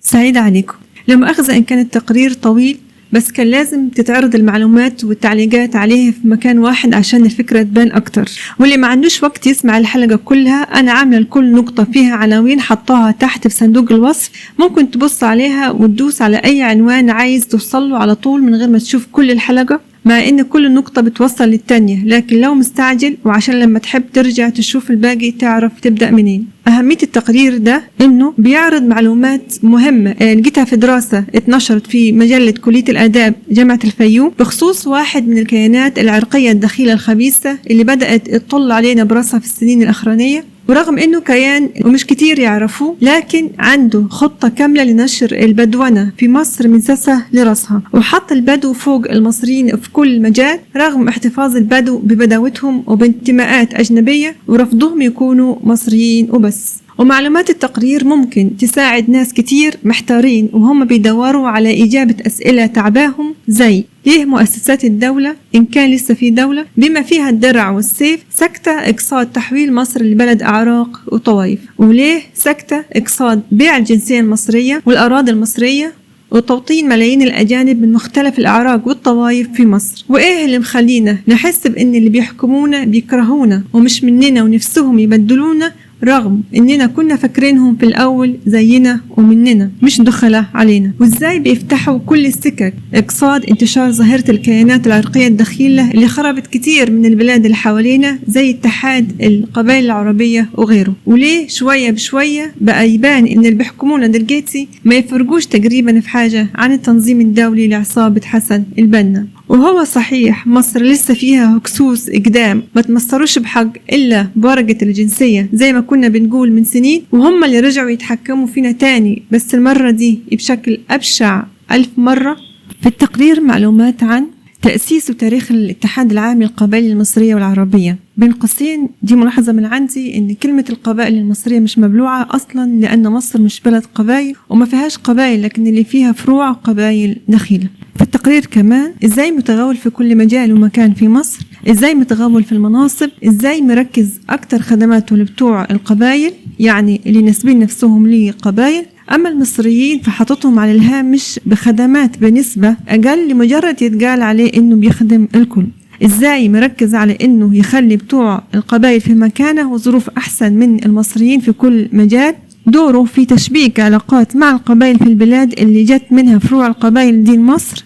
سعيدة عليكم. لا مؤاخذة إن كان التقرير طويل، بس كان لازم تتعرض المعلومات والتعليقات عليه في مكان واحد عشان الفكرة تبان أكتر. واللي ما عندوش وقت يسمع الحلقة كلها، أنا عاملة لكل نقطة فيها عناوين حطاها تحت في صندوق الوصف، ممكن تبص عليها وتدوس على أي عنوان عايز توصله على طول من غير ما تشوف كل الحلقة، مع إن كل نقطة بتوصل للتانية. لكن لو مستعجل وعشان لما تحب ترجع تشوف الباقي تعرف تبدأ منين. أهمية التقرير ده إنه بيعرض معلومات مهمة لقيتها في دراسة اتنشرت في مجلة كلية الآداب جامعة الفيوم بخصوص واحد من الكيانات العرقية الدخيلة الخبيثة اللي بدأت تطل علينا براسها في السنين الأخرانية. ورغم إنه كيان ومش كتير يعرفوه، لكن عنده خطة كاملة لنشر البدونة في مصر من ساسها لراسها، وحط البدو فوق المصريين في كل مجال، رغم احتفاظ البدو ببداوتهم وبانتماءات أجنبية ورفضهم يكونوا مصريين وبس. ومعلومات التقرير ممكن تساعد ناس كتير محتارين وهم بيدوروا على إجابة أسئلة تعباهم، زي ليه مؤسسات الدولة إن كان لسه في دولة بما فيها الدرع والسيف سكتة إقصاد تحويل مصر لبلد أعراق وطوائف، وليه سكتة إقصاد بيع الجنسية المصرية والأراضي المصرية وتوطين ملايين الأجانب من مختلف الأعراق والطوائف في مصر، وإيه اللي مخلينا نحس بإن اللي بيحكمونا بيكرهونا ومش مننا ونفسهم يبدلونا، رغم إننا كنا فاكرينهم في الأول زينا ومننا مش دخلة علينا. وإزاي بيفتحوا كل السكك إقصاد انتشار ظاهرة الكيانات العرقية الدخيلة اللي خربت كتير من البلاد اللي حوالينا زي اتحاد القبائل العربية وغيره. وليه شوية بشوية بقى يبان إن اللي بيحكمونا دلوقتي ما يفرقوش تقريبا في حاجة عن التنظيم الدولي لعصابة حسن البنا. وهو صحيح مصر لسه فيها هكسوس إقدام ما تمصروش بحق إلا بورقة الجنسية زي ما كنا بنقول من سنين، وهم اللي رجعوا يتحكموا فينا تاني، بس المرة دي بشكل أبشع 1000 مرة. في التقرير معلومات عن تأسيس وتاريخ الاتحاد العام للقبائل المصرية والعربية. بين قوسين دي ملاحظة من عندي إن كلمة القبائل المصرية مش مبلوعة أصلا، لأن مصر مش بلد قبائل وما فيهاش قبائل، لكن اللي فيها فروع قبائل دخيلة. في التقرير كمان إزاي متغول في كل مجال ومكان في مصر، إزاي متغول في المناصب، إزاي مركز أكتر خدماته لبتوع القبائل، يعني اللي نسبين نفسهم لقبائل، أما المصريين فحطتهم على الهامش بخدمات بنسبة أقل لمجرد يتقال عليه إنه بيخدم الكل. إزاي مركز على إنه يخلي بتوع القبائل في مكانه وظروف أحسن من المصريين في كل مجال. دوره في تشبيك علاقات مع القبائل في البلاد اللي جت منها فروع القبائل دي مصر،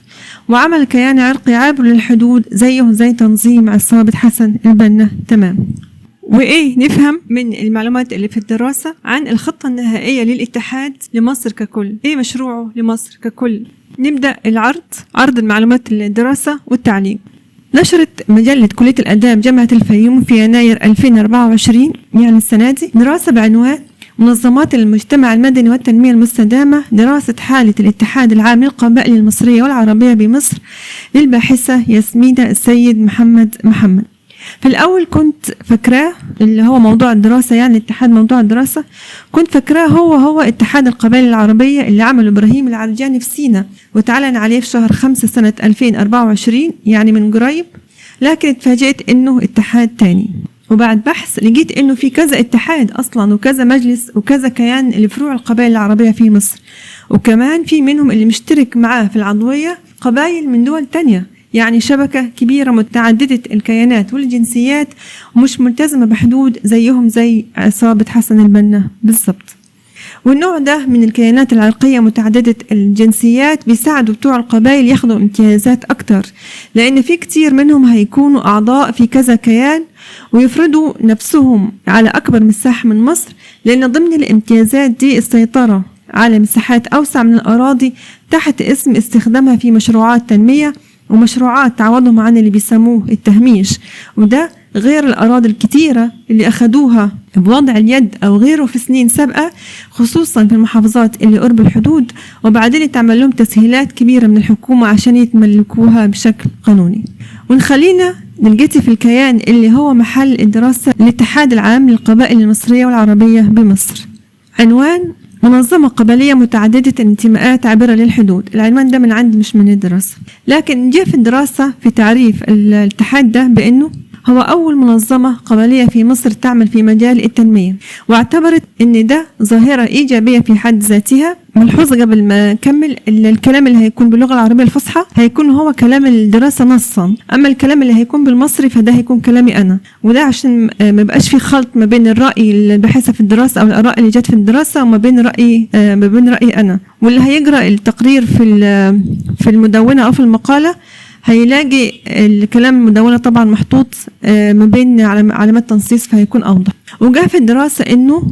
وعمل كيان عرقي عابر للحدود زيه زي تنظيم عصابة حسن البنا. تمام. وإيه نفهم من المعلومات اللي في الدراسة عن الخطة النهائية للاتحاد لمصر ككل؟ إيه مشروعه لمصر ككل؟ نبدأ عرض المعلومات الدراسة والتعليق. نشرت مجلة كلية الآداب جامعة الفيوم في يناير 2024 يعني السنة دي دراسة بعنوان منظمات المجتمع المدني والتنمية المستدامة، دراسة حالة الاتحاد العام للقبائل المصرية والعربية بمصر، للباحثة ياسمينة السيد محمد. في الأول كنت فاكراه اللي هو موضوع الدراسة، يعني الاتحاد موضوع الدراسة كنت فاكراه هو اتحاد القبائل العربية اللي عمله إبراهيم العرجاني في سينا وتعلن عليه في شهر 5 سنة 2024 يعني من قريب، لكن اتفاجئت إنه اتحاد تاني. وبعد بحث لقيت إنه في كذا اتحاد أصلا وكذا مجلس وكذا كيان لفروع القبائل العربية في مصر، وكمان في منهم اللي مشترك معاه في العضوية قبائل من دول تانية، يعني شبكة كبيرة متعددة الكيانات والجنسيات ومش ملتزمة بحدود زيهم زي عصابة حسن البنا بالضبط. والنوع ده من الكيانات العرقية متعددة الجنسيات بيساعدوا بتوع القبائل ياخدوا امتيازات أكتر، لأن في كتير منهم هيكونوا أعضاء في كذا كيان ويفرضوا نفسهم على أكبر مساحة من مصر، لأن ضمن الامتيازات دي السيطرة على مساحات أوسع من الأراضي تحت اسم استخدامها في مشروعات تنمية ومشروعات تعوضهم عن اللي بيسموه التهميش، وده غير الأراضي الكتيرة اللي أخدوها بوضع اليد أو غيره في سنين سابقة، خصوصا في المحافظات اللي قرب الحدود، وبعدين تعمل لهم تسهيلات كبيرة من الحكومة عشان يتملكوها بشكل قانوني. ونخلينا نلقيتي في الكيان اللي هو محل الدراسة الاتحاد العام للقبائل المصرية والعربية بمصر. عنوان منظمة قبلية متعددة الانتماءات عابرة للحدود. العنوان ده من عندي مش من الدراسة، لكن جاء في الدراسة في تعريف الاتحاد ده بأنه هو أول منظمة قبلية في مصر تعمل في مجال التنمية، واعتبرت أن ده ظاهرة إيجابية في حد ذاتها، ملحوظة قبل ما نكمل، الكلام اللي هيكون باللغة العربية الفصحى هيكون هو كلام الدراسة نصا، أما الكلام اللي هيكون بالمصري فده هيكون كلامي أنا، وده عشان ما يبقاش في خلط ما بين الرأي الباحثة في الدراسة أو الآراء اللي جت في الدراسة وما بين رأيي أنا. واللي هيقرأ التقرير في المدونة أو في المقالة هيلاقي الكلام المدونة طبعا محطوط ما بين علامات تنصيص فهيكون أوضح. وجاء في الدراسة إنه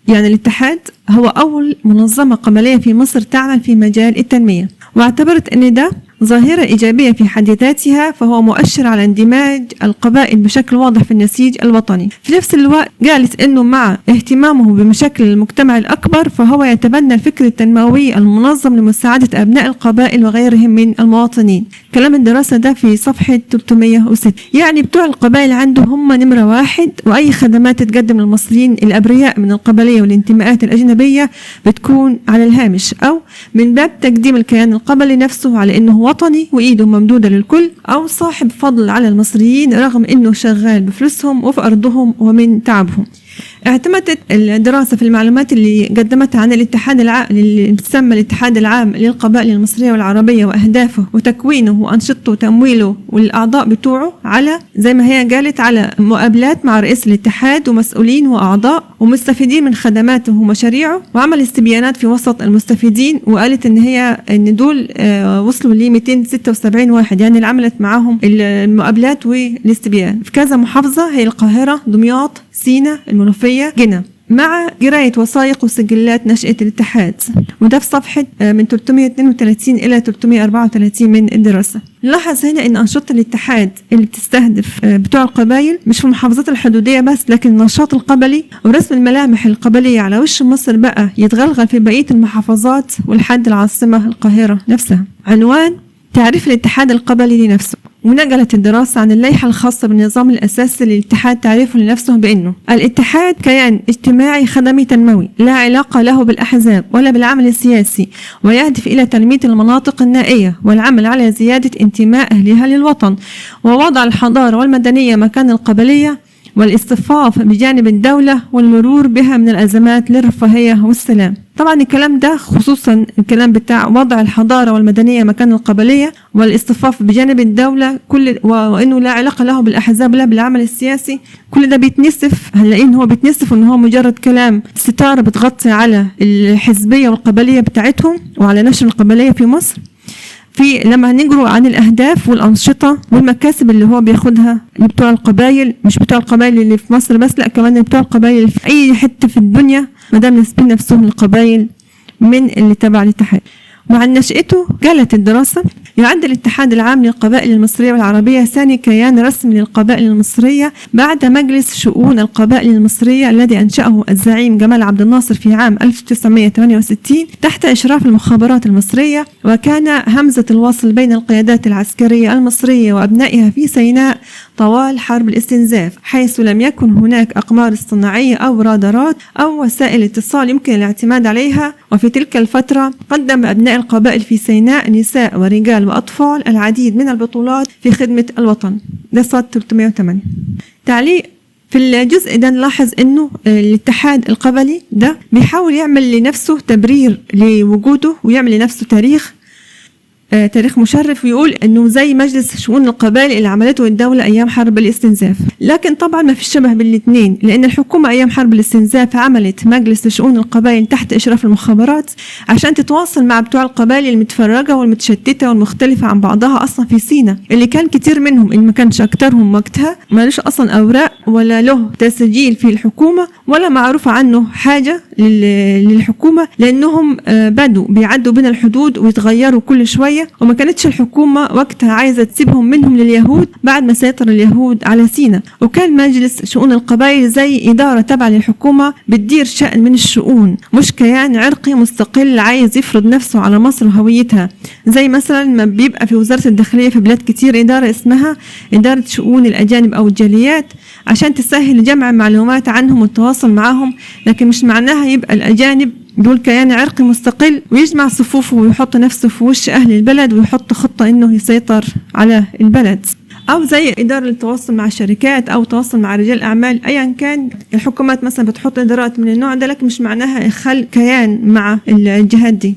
يعني الاتحاد هو أول منظمة قبلية في مصر تعمل في مجال التنمية، واعتبرت أن ده ظاهرة إيجابية في حد ذاتها، فهو مؤشر على اندماج القبائل بشكل واضح في النسيج الوطني. في نفس الوقت قالت أنه مع اهتمامه بمشاكل المجتمع الأكبر فهو يتبنى الفكر التنموي المنظم لمساعدة أبناء القبائل وغيرهم من المواطنين. كلام الدراسة ده في صفحة 306. يعني بتوع القبائل عندهم هم نمرة واحد، وأي خدمات تقدم للمصريين الأبرياء من القبلية والانتماءات الأجنبية بتكون على الهامش، أو من باب تقديم الكيان القبلي نفسه على أنه وطني وإيده ممدودة للكل، أو صاحب فضل على المصريين رغم أنه شغال بفلوسهم وفي أرضهم ومن تعبهم. اعتمدت الدراسة في المعلومات اللي قدمتها عن الاتحاد العام اللي بتسمى الاتحاد العام للقبائل المصرية والعربية وأهدافه وتكوينه وأنشطته وتمويله والأعضاء بتوعه، على زي ما هي قالت على مقابلات مع رئيس الاتحاد ومسؤولين وأعضاء ومستفيدين من خدماته ومشاريعه، وعمل استبيانات في وسط المستفيدين، وقالت إن دول وصلوا ل 276 واحد، يعني اللي عملت معاهم المقابلات والاستبيان في كذا محافظة هي القاهرة، دمياط، سينا، المنوفية، جنة، مع قراية وثائق وسجلات نشأة الاتحاد. وده في صفحة من 332 إلى 334 من الدراسة. نلاحظ هنا أن أنشطة الاتحاد اللي بتستهدف بتوع القبائل مش في المحافظات الحدودية بس، لكن النشاط القبلي ورسم الملامح القبلية على وش مصر بقى يتغلغل في بقية المحافظات ولحد العاصمة القاهرة نفسها. عنوان: تعريف الاتحاد القبلي لنفسه. ونقلت الدراسة عن اللائحة الخاصة بالنظام الأساسي للاتحاد تعريفه لنفسه بأنه الاتحاد كيان اجتماعي خدمي تنموي لا علاقة له بالأحزاب ولا بالعمل السياسي، ويهدف إلى تنمية المناطق النائية والعمل على زيادة انتماء أهلها للوطن، ووضع الحضارة والمدنية مكان القبلية، والاصطفاف بجانب الدولة والمرور بها من الأزمات للرفاهية والسلام. طبعا الكلام ده خصوصا الكلام بتاع وضع الحضارة والمدنية مكان القبلية والاصطفاف بجانب الدولة وإنه لا علاقة له بالأحزاب لا بالعمل السياسي، كل ده بيتنسف. هنلاقيه إن هو بيتنسف إن هو مجرد كلام ستارة بتغطي على الحزبية والقبلية بتاعتهم وعلى نشر القبلية في مصر. في لما نقرأ عن الأهداف والأنشطة والمكاسب اللي هو بياخدها بتوع القبائل، مش بتوع القبائل اللي في مصر بس، لا كمان بتوع القبائل اللي في أي حتة في الدنيا ما دام نسبين نفسهم القبائل من اللي تبع الاتحاد. ومع نشأته قالت الدراسة: يعد الاتحاد العام للقبائل المصرية والعربية ثاني كيان رسمي للقبائل المصرية بعد مجلس شؤون القبائل المصرية الذي أنشأه الزعيم جمال عبد الناصر في عام 1968 تحت إشراف المخابرات المصرية، وكان همزة الوصل بين القيادات العسكرية المصرية وأبنائها في سيناء طوال حرب الاستنزاف، حيث لم يكن هناك أقمار اصطناعية أو رادارات أو وسائل اتصال يمكن الاعتماد عليها. وفي تلك الفترة قدم أبناء القبائل في سيناء نساء ورجال وأطفال العديد من البطولات في خدمة الوطن. ده صاد 308. تعليق في الجزء ده نلاحظ انه الاتحاد القبلي ده بيحاول يعمل لنفسه تبرير لوجوده ويعمل لنفسه تاريخ مشرف، ويقول انه زي مجلس شؤون القبائل اللي عملته الدولة ايام حرب الاستنزاف. لكن طبعا ما في شبه بالاثنين، لان الحكومة ايام حرب الاستنزاف عملت مجلس شؤون القبائل تحت اشراف المخابرات عشان تتواصل مع بتوع القبائل المتفرقة والمتشتتة والمختلفة عن بعضها اصلا في سيناء، اللي كان كتير منهم ان ما كانش اكترهم وقتها مالوش اصلا اوراق ولا له تسجيل في الحكومة ولا معروف عنه حاجة للحكومة، لانهم بدوا بيعدوا بين الحدود ويتغيروا كل شوية، وما كانتش الحكومة وقتها عايزة تسيبهم منهم لليهود بعد ما سيطر اليهود على سيناء. وكان مجلس شؤون القبائل زي إدارة تابعة للحكومة بتدير شأن من الشؤون، مش كيان عرقي مستقل عايز يفرض نفسه على مصر وهويتها، زي مثلا ما بيبقى في وزارة الداخلية في بلاد كتير إدارة اسمها إدارة شؤون الأجانب أو الجاليات عشان تسهل جمع معلومات عنهم والتواصل معهم، لكن مش معناها يبقى الأجانب دول كيان عرقي مستقل ويجمع صفوفه ويحط نفسه في وش أهل البلد ويحط خطة إنه يسيطر على البلد. أو زي إدارة للتواصل مع الشركات أو التواصل مع رجال أعمال. أيا كان الحكومات مثلا بتحط إدارات من النوع ده، لكن مش معناها خلق كيان مع الجهات دي.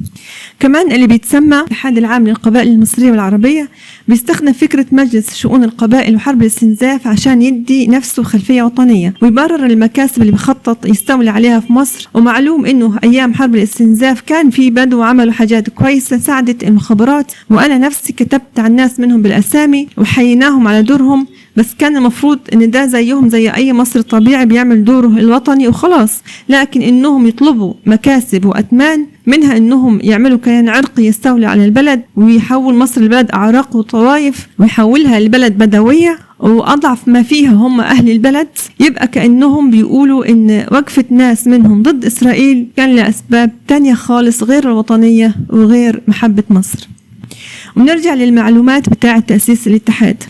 كمان اللي بيتسمى الاتحاد العام للقبائل المصرية والعربية بيستخدم فكرة مجلس شؤون القبائل وحرب الاستنزاف عشان يدي نفسه خلفية وطنية ويبرر المكاسب اللي بيخطط يستولي عليها في مصر. ومعلوم إنه أيام حرب الاستنزاف كان في بدو عملوا حاجات كويسة ساعدت المخابرات، وأنا نفسي كتبت عن ناس منهم بالأسامي وحيناهم على دورهم، بس كان المفروض إن ده زيهم زي أي مصري طبيعي بيعمل دوره الوطني وخلاص، لكن إنهم يطلبوا مكاسب وأتمان، منها إنهم يعملوا كيان عرقي يستولي على البلد ويحول مصر لبلد أعراق وطوائف ويحولها لبلد بدوية وأضعف ما فيها هم أهل البلد. يبقى كأنهم بيقولوا إن وقفة ناس منهم ضد إسرائيل كان لأسباب تانية خالص غير الوطنية وغير محبة مصر. ونرجع للمعلومات بتاعة تأسيس الاتحاد.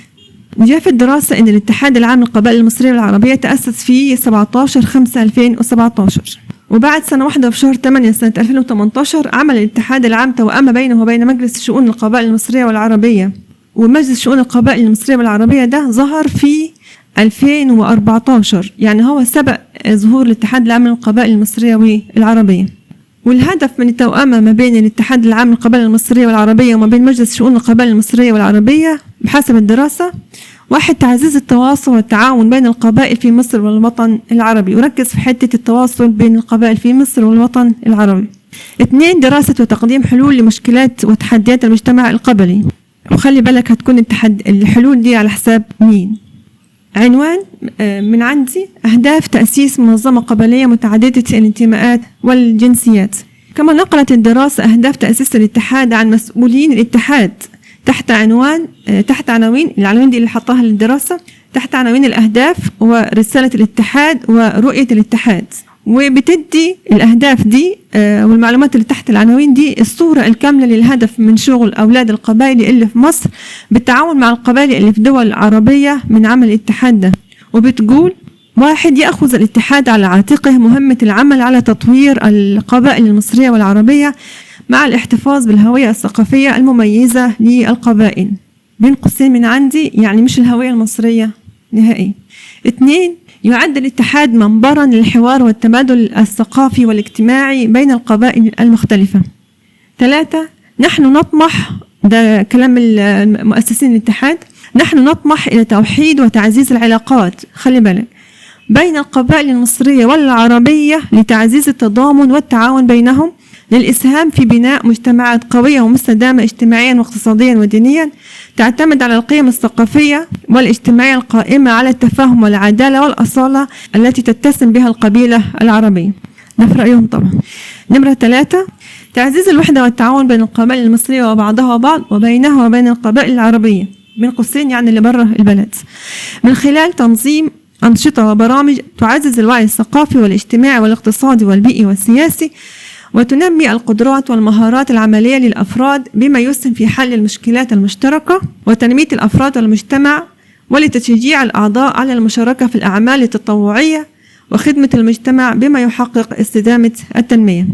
جاء في الدراسة إن الاتحاد العام للقبائل المصرية والعربية تأسس في 17/5/2017، وبعد سنة واحدة في شهر 8 سنة 2018 عمل الاتحاد العام توأمة بينه وبين مجلس شؤون القبائل المصرية والعربية. ومجلس شؤون القبائل المصرية والعربية ده ظهر في 2014، يعني هو سبق ظهور الاتحاد العام للقبائل المصرية والعربية. والهدف من التوأمة ما بين الاتحاد العام للقبائل المصرية والعربية وما بين مجلس شؤون القبائل المصرية والعربية بحسب الدراسة: 1. تعزيز التواصل والتعاون بين القبائل في مصر والوطن العربي، وركز في حتة التواصل بين القبائل في مصر والوطن العربي. 2. دراسة وتقديم حلول لمشكلات وتحديات المجتمع القبلي، وخلي بالك هتكون الحلول دي على حساب مين. عنوان من عندي: أهداف تأسيس منظمة قبلية متعددة الانتماءات والجنسيات. كما نقلت الدراسة أهداف تأسيس الاتحاد عن مسؤولين الاتحاد تحت عناوين العناوين دي اللي حطها للدراسة تحت عناوين الأهداف ورسالة الاتحاد ورؤية الاتحاد، وبتدي الأهداف دي والمعلومات اللي تحت العناوين دي الصورة الكاملة للهدف من شغل أولاد القبائل اللي في مصر بالتعاون مع القبائل اللي في دول عربية من عمل الاتحاد ده. وبتقول: 1. يأخذ الاتحاد على عاتقه مهمة العمل على تطوير القبائل المصرية والعربية مع الاحتفاظ بالهوية الثقافية المميزة للقبائل، بين قوسين من عندي يعني مش الهوية المصرية نهائي. 2. يعد الاتحاد منبرا للحوار والتبادل الثقافي والاجتماعي بين القبائل المختلفة. 3. نحن نطمح، ده كلام المؤسسين الاتحاد، نحن نطمح إلى توحيد وتعزيز العلاقات، خلي بالك، بين القبائل المصرية والعربية لتعزيز التضامن والتعاون بينهم، للإسهام في بناء مجتمعات قوية ومستدامة اجتماعيا واقتصاديا ودينيا تعتمد على القيم الثقافية والاجتماعية القائمة على التفاهم والعدالة والأصالة التي تتسم بها القبيلة العربية. ده في رأيهم طبعا. نمرة 3. تعزيز الوحدة والتعاون بين القبائل المصرية وبعضها وبعض وبينها وبين القبائل العربية، بين قوسين يعني اللي برا البلد، من خلال تنظيم أنشطة وبرامج تعزز الوعي الثقافي والاجتماعي والاقتصادي والبيئي والسياسي، وتنمي القدرات والمهارات العملية للأفراد بما يسهم في حل المشكلات المشتركة وتنمية الأفراد والمجتمع، ولتشجيع الأعضاء على المشاركة في الأعمال التطوعية وخدمة المجتمع بما يحقق استدامة التنمية.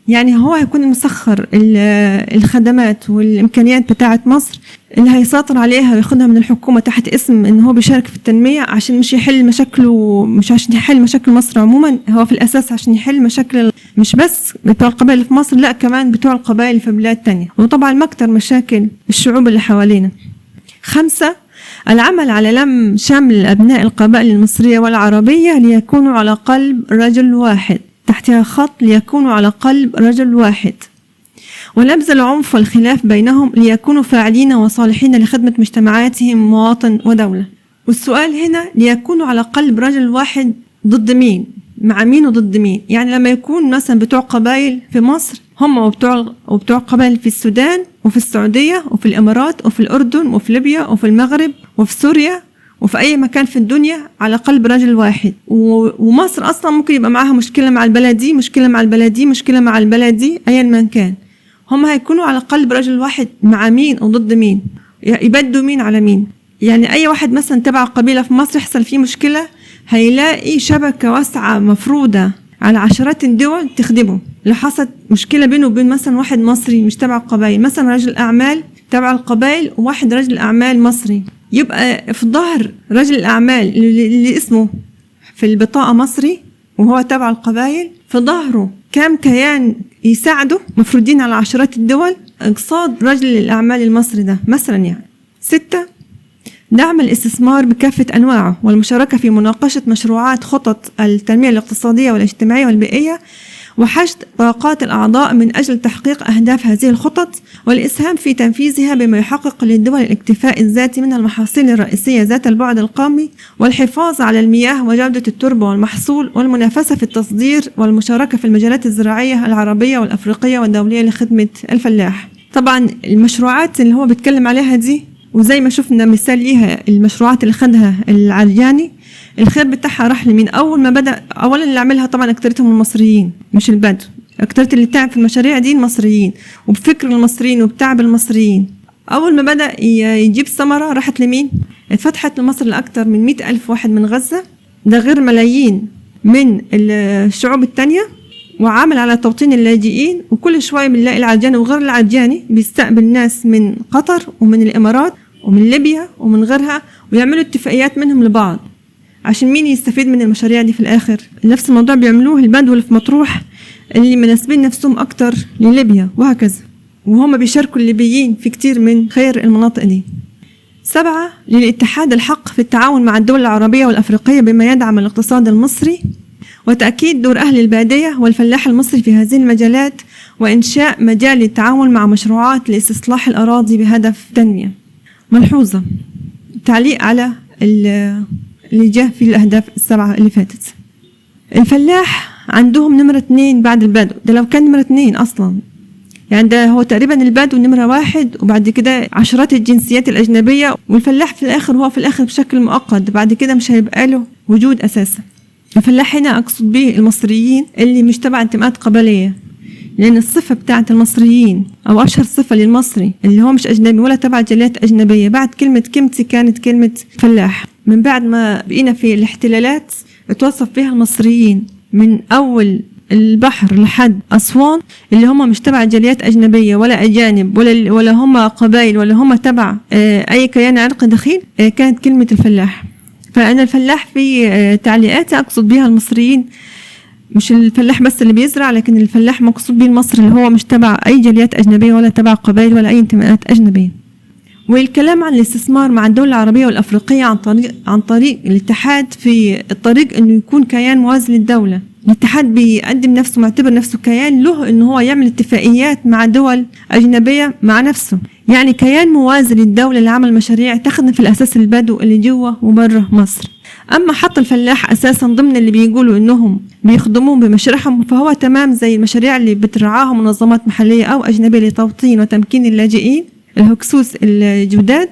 يعني هو هيكون مسخر الخدمات والإمكانيات بتاعة مصر اللي هيسيطر عليها وياخدها من الحكومة تحت اسم إن هو بيشارك في التنمية عشان مش يحل مشاكله، مش عشان يحل مشاكل مصر عموما، هو في الأساس عشان يحل مشاكل مش بس بتوع القبائل في مصر، لا كمان بتوع القبائل في بلاد تانية، وطبعا مكتر مشاكل الشعوب اللي حوالينا. 5. العمل على لم شمل أبناء القبائل المصرية والعربية ليكونوا على قلب رجل واحد، تحتها خط ليكونوا على قلب رجل واحد، ونبذ العنف والخلاف بينهم ليكونوا فاعلين وصالحين لخدمة مجتمعاتهم مواطن ودولة. والسؤال هنا ليكونوا على قلب رجل واحد ضد مين؟ مع مين وضد مين؟ يعني لما يكون مثلا بتوع قبائل في مصر هم وبتوع قبائل في السودان وفي السعودية وفي الإمارات وفي الأردن وفي ليبيا وفي المغرب وفي سوريا وفي أي مكان في الدنيا على قلب رجل واحد، ومصر أصلا ممكن يبقى معاها مشكلة مع البلد دي، مشكلة مع البلد دي، مشكلة مع البلد دي، أيا ما كان هم هيكونوا على قلب رجل واحد مع مين وضد مين، يبدوا مين على مين. يعني أي واحد مثلا تبع قبيلة في مصر يحصل فيه مشكلة هيلاقي شبكة واسعة مفروضة على عشرات الدول تخدمه. لو حصلت مشكلة بينه وبين مثلا واحد مصري مش تبع القبائل، مثلا رجل أعمال تبع القبائل وواحد رجل أعمال مصري، يبقى في ظهر رجل الأعمال اللي اسمه في البطاقة مصري وهو تبع القبائل، في ظهره كام كيان يساعده مفروضين على عشرات الدول اقتصاد رجل الأعمال المصري ده مثلا. يعني 6. دعم الاستثمار بكافة أنواعه والمشاركة في مناقشة مشروعات خطط التنمية الاقتصادية والاجتماعية والبيئية، وحشد طاقات الأعضاء من أجل تحقيق أهداف هذه الخطط والإسهام في تنفيذها بما يحقق للدول الاكتفاء الذاتي من المحاصيل الرئيسية ذات البعد القومي، والحفاظ على المياه وجودة التربة والمحصول، والمنافسة في التصدير، والمشاركة في المجالات الزراعية العربية والأفريقية والدولية لخدمة الفلاح. طبعا المشروعات اللي هو بيتكلم عليها دي، وزي ما شفنا مثال ليها المشروعات اللي خدها العرجاني، الخير بتاعها راح لمين؟ أول ما بدأ أولا اللي عملها طبعا أكترتهم المصريين مش البدو، أكترت اللي تعب في المشاريع دي المصريين وبفكر المصريين وبتعب المصريين. أول ما بدأ يجيب ثمرة راحت لمين؟ اتفتحت لمصر لأكتر من 100,000 واحد من غزة، ده غير ملايين من الشعوب التانية، وعامل على توطين اللاجئين. وكل شوية بنلاقي العرجاني وغير العرجاني بيستقبل ناس من قطر ومن الإمارات ومن ليبيا ومن غيرها، ويعملوا اتفاقيات منهم لبعض. عشان مين يستفيد من المشاريع دي في الآخر؟ نفس الموضوع بيعملوه البدو اللي في مطروح اللي مناسبين نفسهم أكتر لليبيا وهكذا، وهم بيشاركوا الليبيين في كتير من خير المناطق دي. 7. للاتحاد الحق في التعاون مع الدول العربية والأفريقية بما يدعم الاقتصاد المصري، وتأكيد دور أهل البادية والفلاح المصري في هذه المجالات، وإنشاء مجال للتعاون مع مشروعات لاستصلاح الأراضي بهدف تنمية. ملحوظة تعليق على اللي جاء في الأهداف 7 اللي فاتت. الفلاح عندهم نمرة 2 بعد البدو، ده لو كان نمرة 2 أصلا، يعني ده هو تقريبا البدو نمرة 1 وبعد كده عشرات الجنسيات الأجنبية، والفلاح في الآخر هو في الآخر بشكل مؤقت، بعد كده مش هيبقى له وجود أساسا. الفلاح هنا أقصد به المصريين اللي مش تبع انتماءات قبلية، لأن الصفة بتاعت المصريين أو أشهر صفة للمصري اللي هو مش أجنبي ولا تبع جاليات أجنبية بعد كلمة كمتي كانت كلمة فلاح. من بعد ما بقينا في الاحتلالات اتوصف فيها المصريين من أول البحر لحد أسوان اللي هم مش تبع جاليات أجنبية ولا أجانب ولا هم قبائل ولا هم تبع أي كيان عرقي دخيل، كانت كلمة الفلاح. فأنا الفلاح في تعليقاتي أقصد بها المصريين، مش الفلاح بس اللي بيزرع، لكن الفلاح مقصود به المصري اللي هو مش تبع أي جاليات أجنبية ولا تبع قبائل ولا أي انتماءات أجنبية. والكلام عن الاستثمار مع الدول العربية والأفريقية عن طريق الاتحاد في الطريق إنه يكون كيان موازي للدولة. الاتحاد بيقدم نفسه معتبر نفسه كيان له إنه هو يعمل اتفاقيات مع دول أجنبية مع نفسه، يعني كيان موازي للدولة اللي عمل مشاريع تخدم في الأساس البدو اللي جوا وبره مصر. أما حط الفلاح أساسا ضمن اللي بيقولوا إنهم بيخدمون بمشاريعهم، فهو تمام زي المشاريع اللي بترعاها منظمات محلية أو أجنبية لتوطين وتمكين اللاجئين الهكسوس الجداد،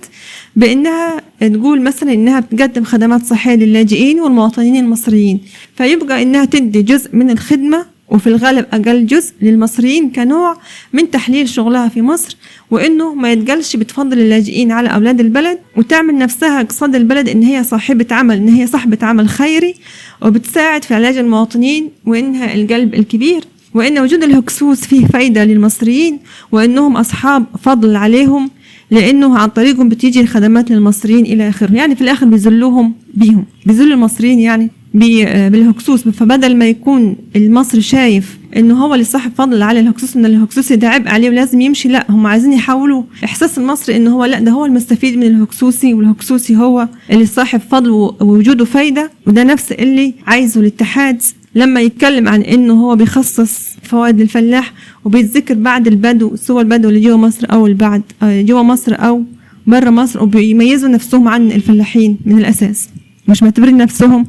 بأنها تقول مثلا إنها بتقدم خدمات صحية للاجئين والمواطنين المصريين، فيبقى إنها تدي جزء من الخدمة وفي الغالب أقل جزء للمصريين كنوع من تحليل شغلها في مصر، وإنه ما يتقلش بتفضل اللاجئين على أولاد البلد، وتعمل نفسها اقتصاد البلد إن هي صاحبة عمل، إن هي صاحبة عمل خيري وبتساعد في علاج المواطنين، وإنها القلب الكبير، وإن وجود الهكسوس فيه فايدة للمصريين، وإنهم أصحاب فضل عليهم لأنه عن طريقهم بتيجي الخدمات للمصريين إلى آخره. يعني في الآخر بيذلوهم بيهم، بيذلوا المصريين يعني بالهكسوس. فبدل ما يكون المصري شايف إنه هو اللي صاحب فضل على الهكسوس، إن الهكسوسي ده عبء عليه ولازم يمشي، لا هم عايزين يحولوا إحساس المصري إنه هو لا، ده هو المستفيد من الهكسوسي، والهكسوسي هو اللي صاحب فضل ووجوده فايدة. وده نفس اللي عايزه الاتحاد لما يتكلم عن إنه هو بيخصص فوائد للفلاح وبيتذكر بعد البدو سوى البدو اللي جوا مصر أو البعد جوا مصر أو برا مصر، وبيميزوا نفسهم عن الفلاحين من الأساس، مش معتبرين نفسهم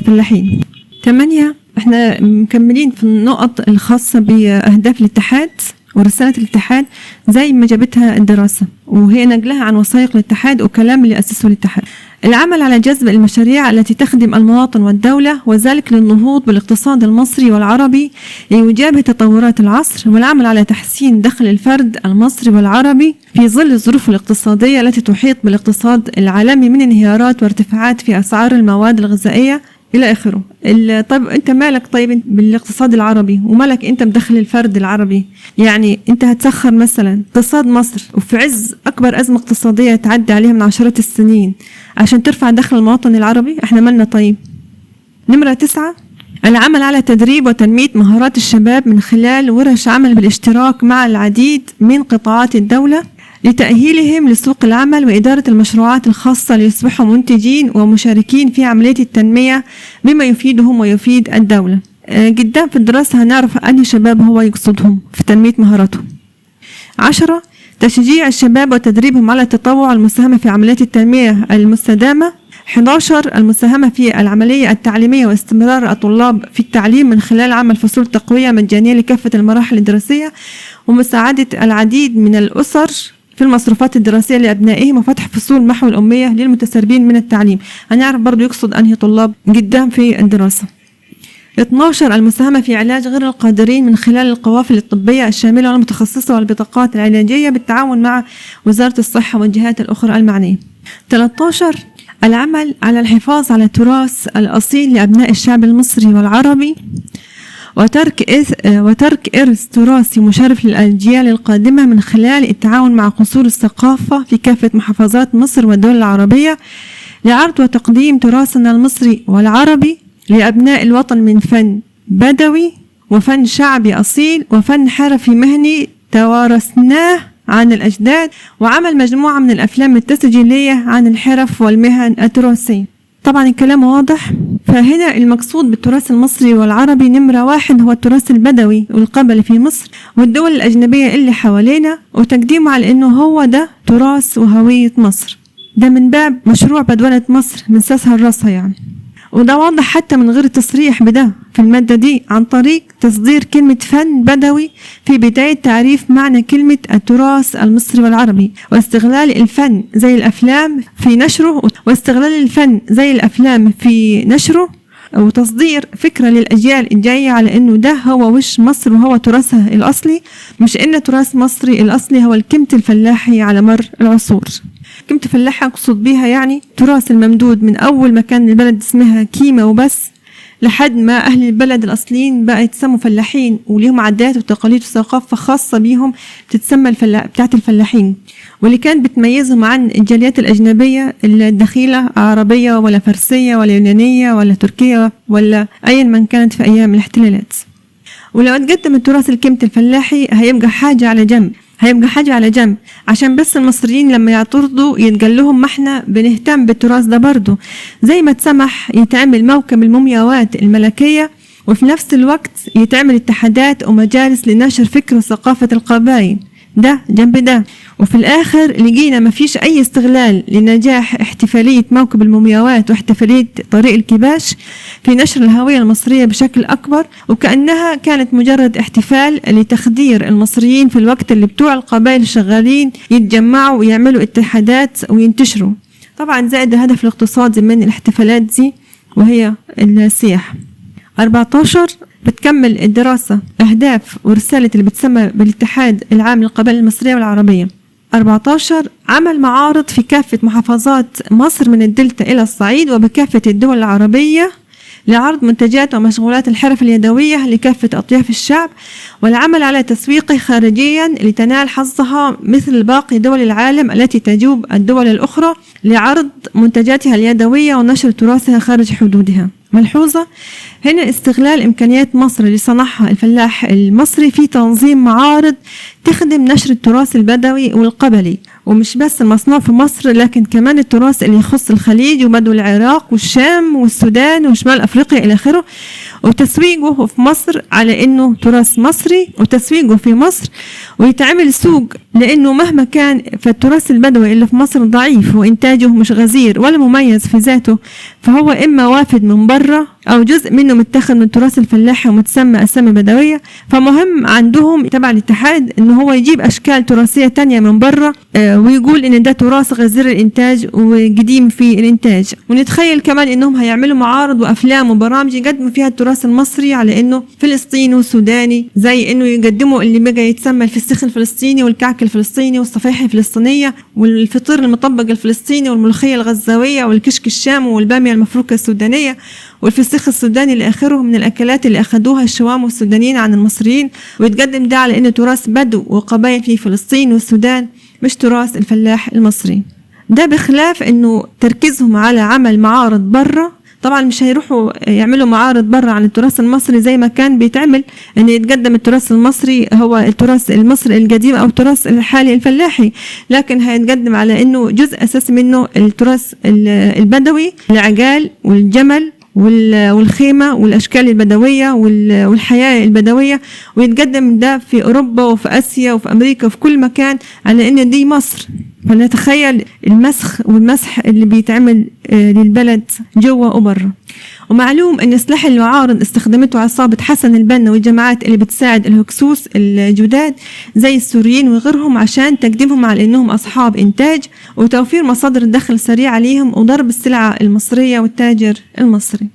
فلاحين. 8. احنا مكملين في النقط الخاصة بأهداف الاتحاد ورسالة الاتحاد زي ما جابتها الدراسة، وهي نقلها عن وثائق الاتحاد وكلام اللي أسسوا الاتحاد. العمل على جذب المشاريع التي تخدم المواطن والدولة، وذلك للنهوض بالاقتصاد المصري والعربي ليجابه تطورات العصر، والعمل على تحسين دخل الفرد المصري والعربي في ظل الظروف الاقتصادية التي تحيط بالاقتصاد العالمي من انهيارات وارتفاعات في أسعار المواد الغذائية إلى آخره. طيب أنت مالك طيب بالاقتصاد العربي، ومالك أنت مدخل الفرد العربي؟ يعني أنت هتسخر مثلا اقتصاد مصر وفي عز أكبر أزمة اقتصادية تعدي عليها من عشرات السنين عشان ترفع دخل المواطن العربي؟ احنا مالنا طيب؟ نمرة 9، العمل على تدريب وتنمية مهارات الشباب من خلال ورش عمل بالاشتراك مع العديد من قطاعات الدولة لتأهيلهم لسوق العمل وإدارة المشروعات الخاصة ليصبحوا منتجين ومشاركين في عملية التنمية بما يفيدهم ويفيد الدولة. قدام في الدراسة هنعرف أنهي شباب هو يقصدهم في تنمية مهاراتهم. 10، تشجيع الشباب وتدريبهم على التطوع والمساهمة في عمليات التنمية المستدامة. 11، المساهمة في العملية التعليمية واستمرار الطلاب في التعليم من خلال عمل فصول تقوية مجانية لكافة المراحل الدراسية ومساعدة العديد من الأسر في المصروفات الدراسية لأبنائهم وفتح فصول محو الأمية للمتسربين من التعليم. هنعرف برضو يقصد أنهي طلاب قدام في الدراسة. 12، المساهمة في علاج غير القادرين من خلال القوافل الطبية الشاملة والمتخصصة والبطاقات العلاجية بالتعاون مع وزارة الصحة والجهات الأخرى المعنية. 13، العمل على الحفاظ على التراث الأصيل لأبناء الشعب المصري والعربي وترك إرث تراثي مشرف للأجيال القادمة من خلال التعاون مع قصور الثقافة في كافة محافظات مصر والدول العربية لعرض وتقديم تراثنا المصري والعربي لأبناء الوطن من فن بدوي وفن شعبي أصيل وفن حرفي مهني توارثناه عن الأجداد، وعمل مجموعة من الأفلام التسجيلية عن الحرف والمهن التراثية. طبعا الكلام واضح. فهنا المقصود بالتراث المصري والعربي نمرة 1 هو التراث البدوي والقبلي في مصر والدول الأجنبية اللي حوالينا، وتقديمه على أنه هو ده تراث وهوية مصر. ده من باب مشروع بدونة مصر من ساسها لراسها يعني. وده واضح حتى من غير التصريح بده في المادة دي عن طريق تصدير كلمة فن بدوي في بداية تعريف معنى كلمة التراث المصري والعربي، واستغلال الفن زي الأفلام في نشره وتصدير فكرة للأجيال الجاية على أنه ده هو وش مصر وهو تراثها الأصلي، مش إن تراث مصري الأصلي هو الكمت الفلاحي على مر العصور. كمت فلاحة أقصد بيها يعني تراث الممدود من أول ما كان البلد اسمها كيمة وبس لحد ما أهل البلد الأصليين بقى يتسموا فلاحين وليهم عادات وتقاليد وثقافة خاصة بيهم بتتسمى بتاعت الفلاحين، واللي كانت بتميزهم عن الجاليات الأجنبية الدخيلة عربية ولا فرسية ولا يونانية ولا تركية ولا أي من كانت في أيام الاحتلالات. ولو تقدم التراث الكمت الفلاحي هيبقى حاجة على جنب عشان بس المصريين لما يعترضوا يتقال لهم ما احنا بنهتم بالتراث ده برضو، زي ما تسمح يتعمل موكب المومياوات الملكية وفي نفس الوقت يتعمل اتحادات ومجالس لنشر فكر وثقافة القبائل، ده جنب ده. وفي الآخر لقينا ما فيش أي استغلال لنجاح احتفالية موكب المومياوات واحتفالية طريق الكباش في نشر الهوية المصرية بشكل أكبر، وكأنها كانت مجرد احتفال لتخدير المصريين في الوقت اللي بتوع القبائل شغالين يتجمعوا ويعملوا اتحادات وينتشروا. طبعا زائد الهدف الاقتصادي من الاحتفالات دي وهي السياحة. 14 بتكمل الدراسة أهداف ورسالة اللي بتسمى بالاتحاد العام للقبائل المصرية والعربية. 14 عمل معارض في كافة محافظات مصر من الدلتا إلى الصعيد وبكافة الدول العربية لعرض منتجات ومشغولات الحرف اليدوية لكافة أطياف الشعب، والعمل على تسويقه خارجيا لتنال حظها مثل باقي دول العالم التي تجوب الدول الأخرى لعرض منتجاتها اليدوية ونشر تراثها خارج حدودها. ملحوظة هنا استغلال إمكانيات مصر لصنعها الفلاح المصري في تنظيم معارض تخدم نشر التراث البدوي والقبلي، ومش بس المصنوع في مصر لكن كمان التراث اللي يخص الخليج وبدو العراق والشام والسودان وشمال أفريقيا إلى آخره، وتسويقه في مصر على إنه تراث مصري وتسويقه في مصر ويتعمل سوق، لأنه مهما كان فالتراث البدوي اللي في مصر ضعيف وإنتاجه مش غزير ولا مميز في ذاته، فهو إما وافد من برا أو جزء منه متاخد من التراث الفلاحي ومتسمى أسامي بدوية. فمهم عندهم تبع الاتحاد إنه هو يجيب أشكال تراثية تانية من برا ويقول ان ده تراث غزير الانتاج وقديم في الانتاج. ونتخيل كمان انهم هيعملوا معارض وافلام وبرامج يقدموا فيها التراث المصري على انه فلسطيني وسوداني، زي انه يقدموا اللي بقى يتسمى الفسيخ الفلسطيني والكعك الفلسطيني والصفايح الفلسطينيه والفطير المطبق الفلسطيني والملوخيه الغزاويه والكشك الشام والباميه المفروكه السودانيه والفسيخ السوداني الى اخره من الاكلات اللي اخذوها الشوام والسودانيين عن المصريين، ويتقدم ده على انه تراث بدو وقبائل في فلسطين والسودان مش تراث الفلاح المصري. ده بخلاف انه تركيزهم على عمل معارض برا. طبعا مش هيروحوا يعملوا معارض برا عن التراث المصري زي ما كان بيتعمل ان يتقدم التراث المصري هو التراث المصري القديم او التراث الحالي الفلاحي، لكن هيتقدم على انه جزء اساسي منه التراث البدوي، العقال والجمل والخيمة والأشكال البدوية والحياة البدوية، ويتقدم ده في أوروبا وفي آسيا وفي أمريكا وفي كل مكان على إن دي مصر. فنتخيل المسخ والمسح اللي بيتعمل للبلد جوا وبرا. ومعلوم ان سلاح المعارض استخدمته عصابة حسن البنا والجماعات اللي بتساعد الهكسوس الجداد زي السوريين وغيرهم عشان تقديمهم على انهم اصحاب انتاج وتوفير مصادر دخل سريع عليهم وضرب السلعة المصرية والتاجر المصري.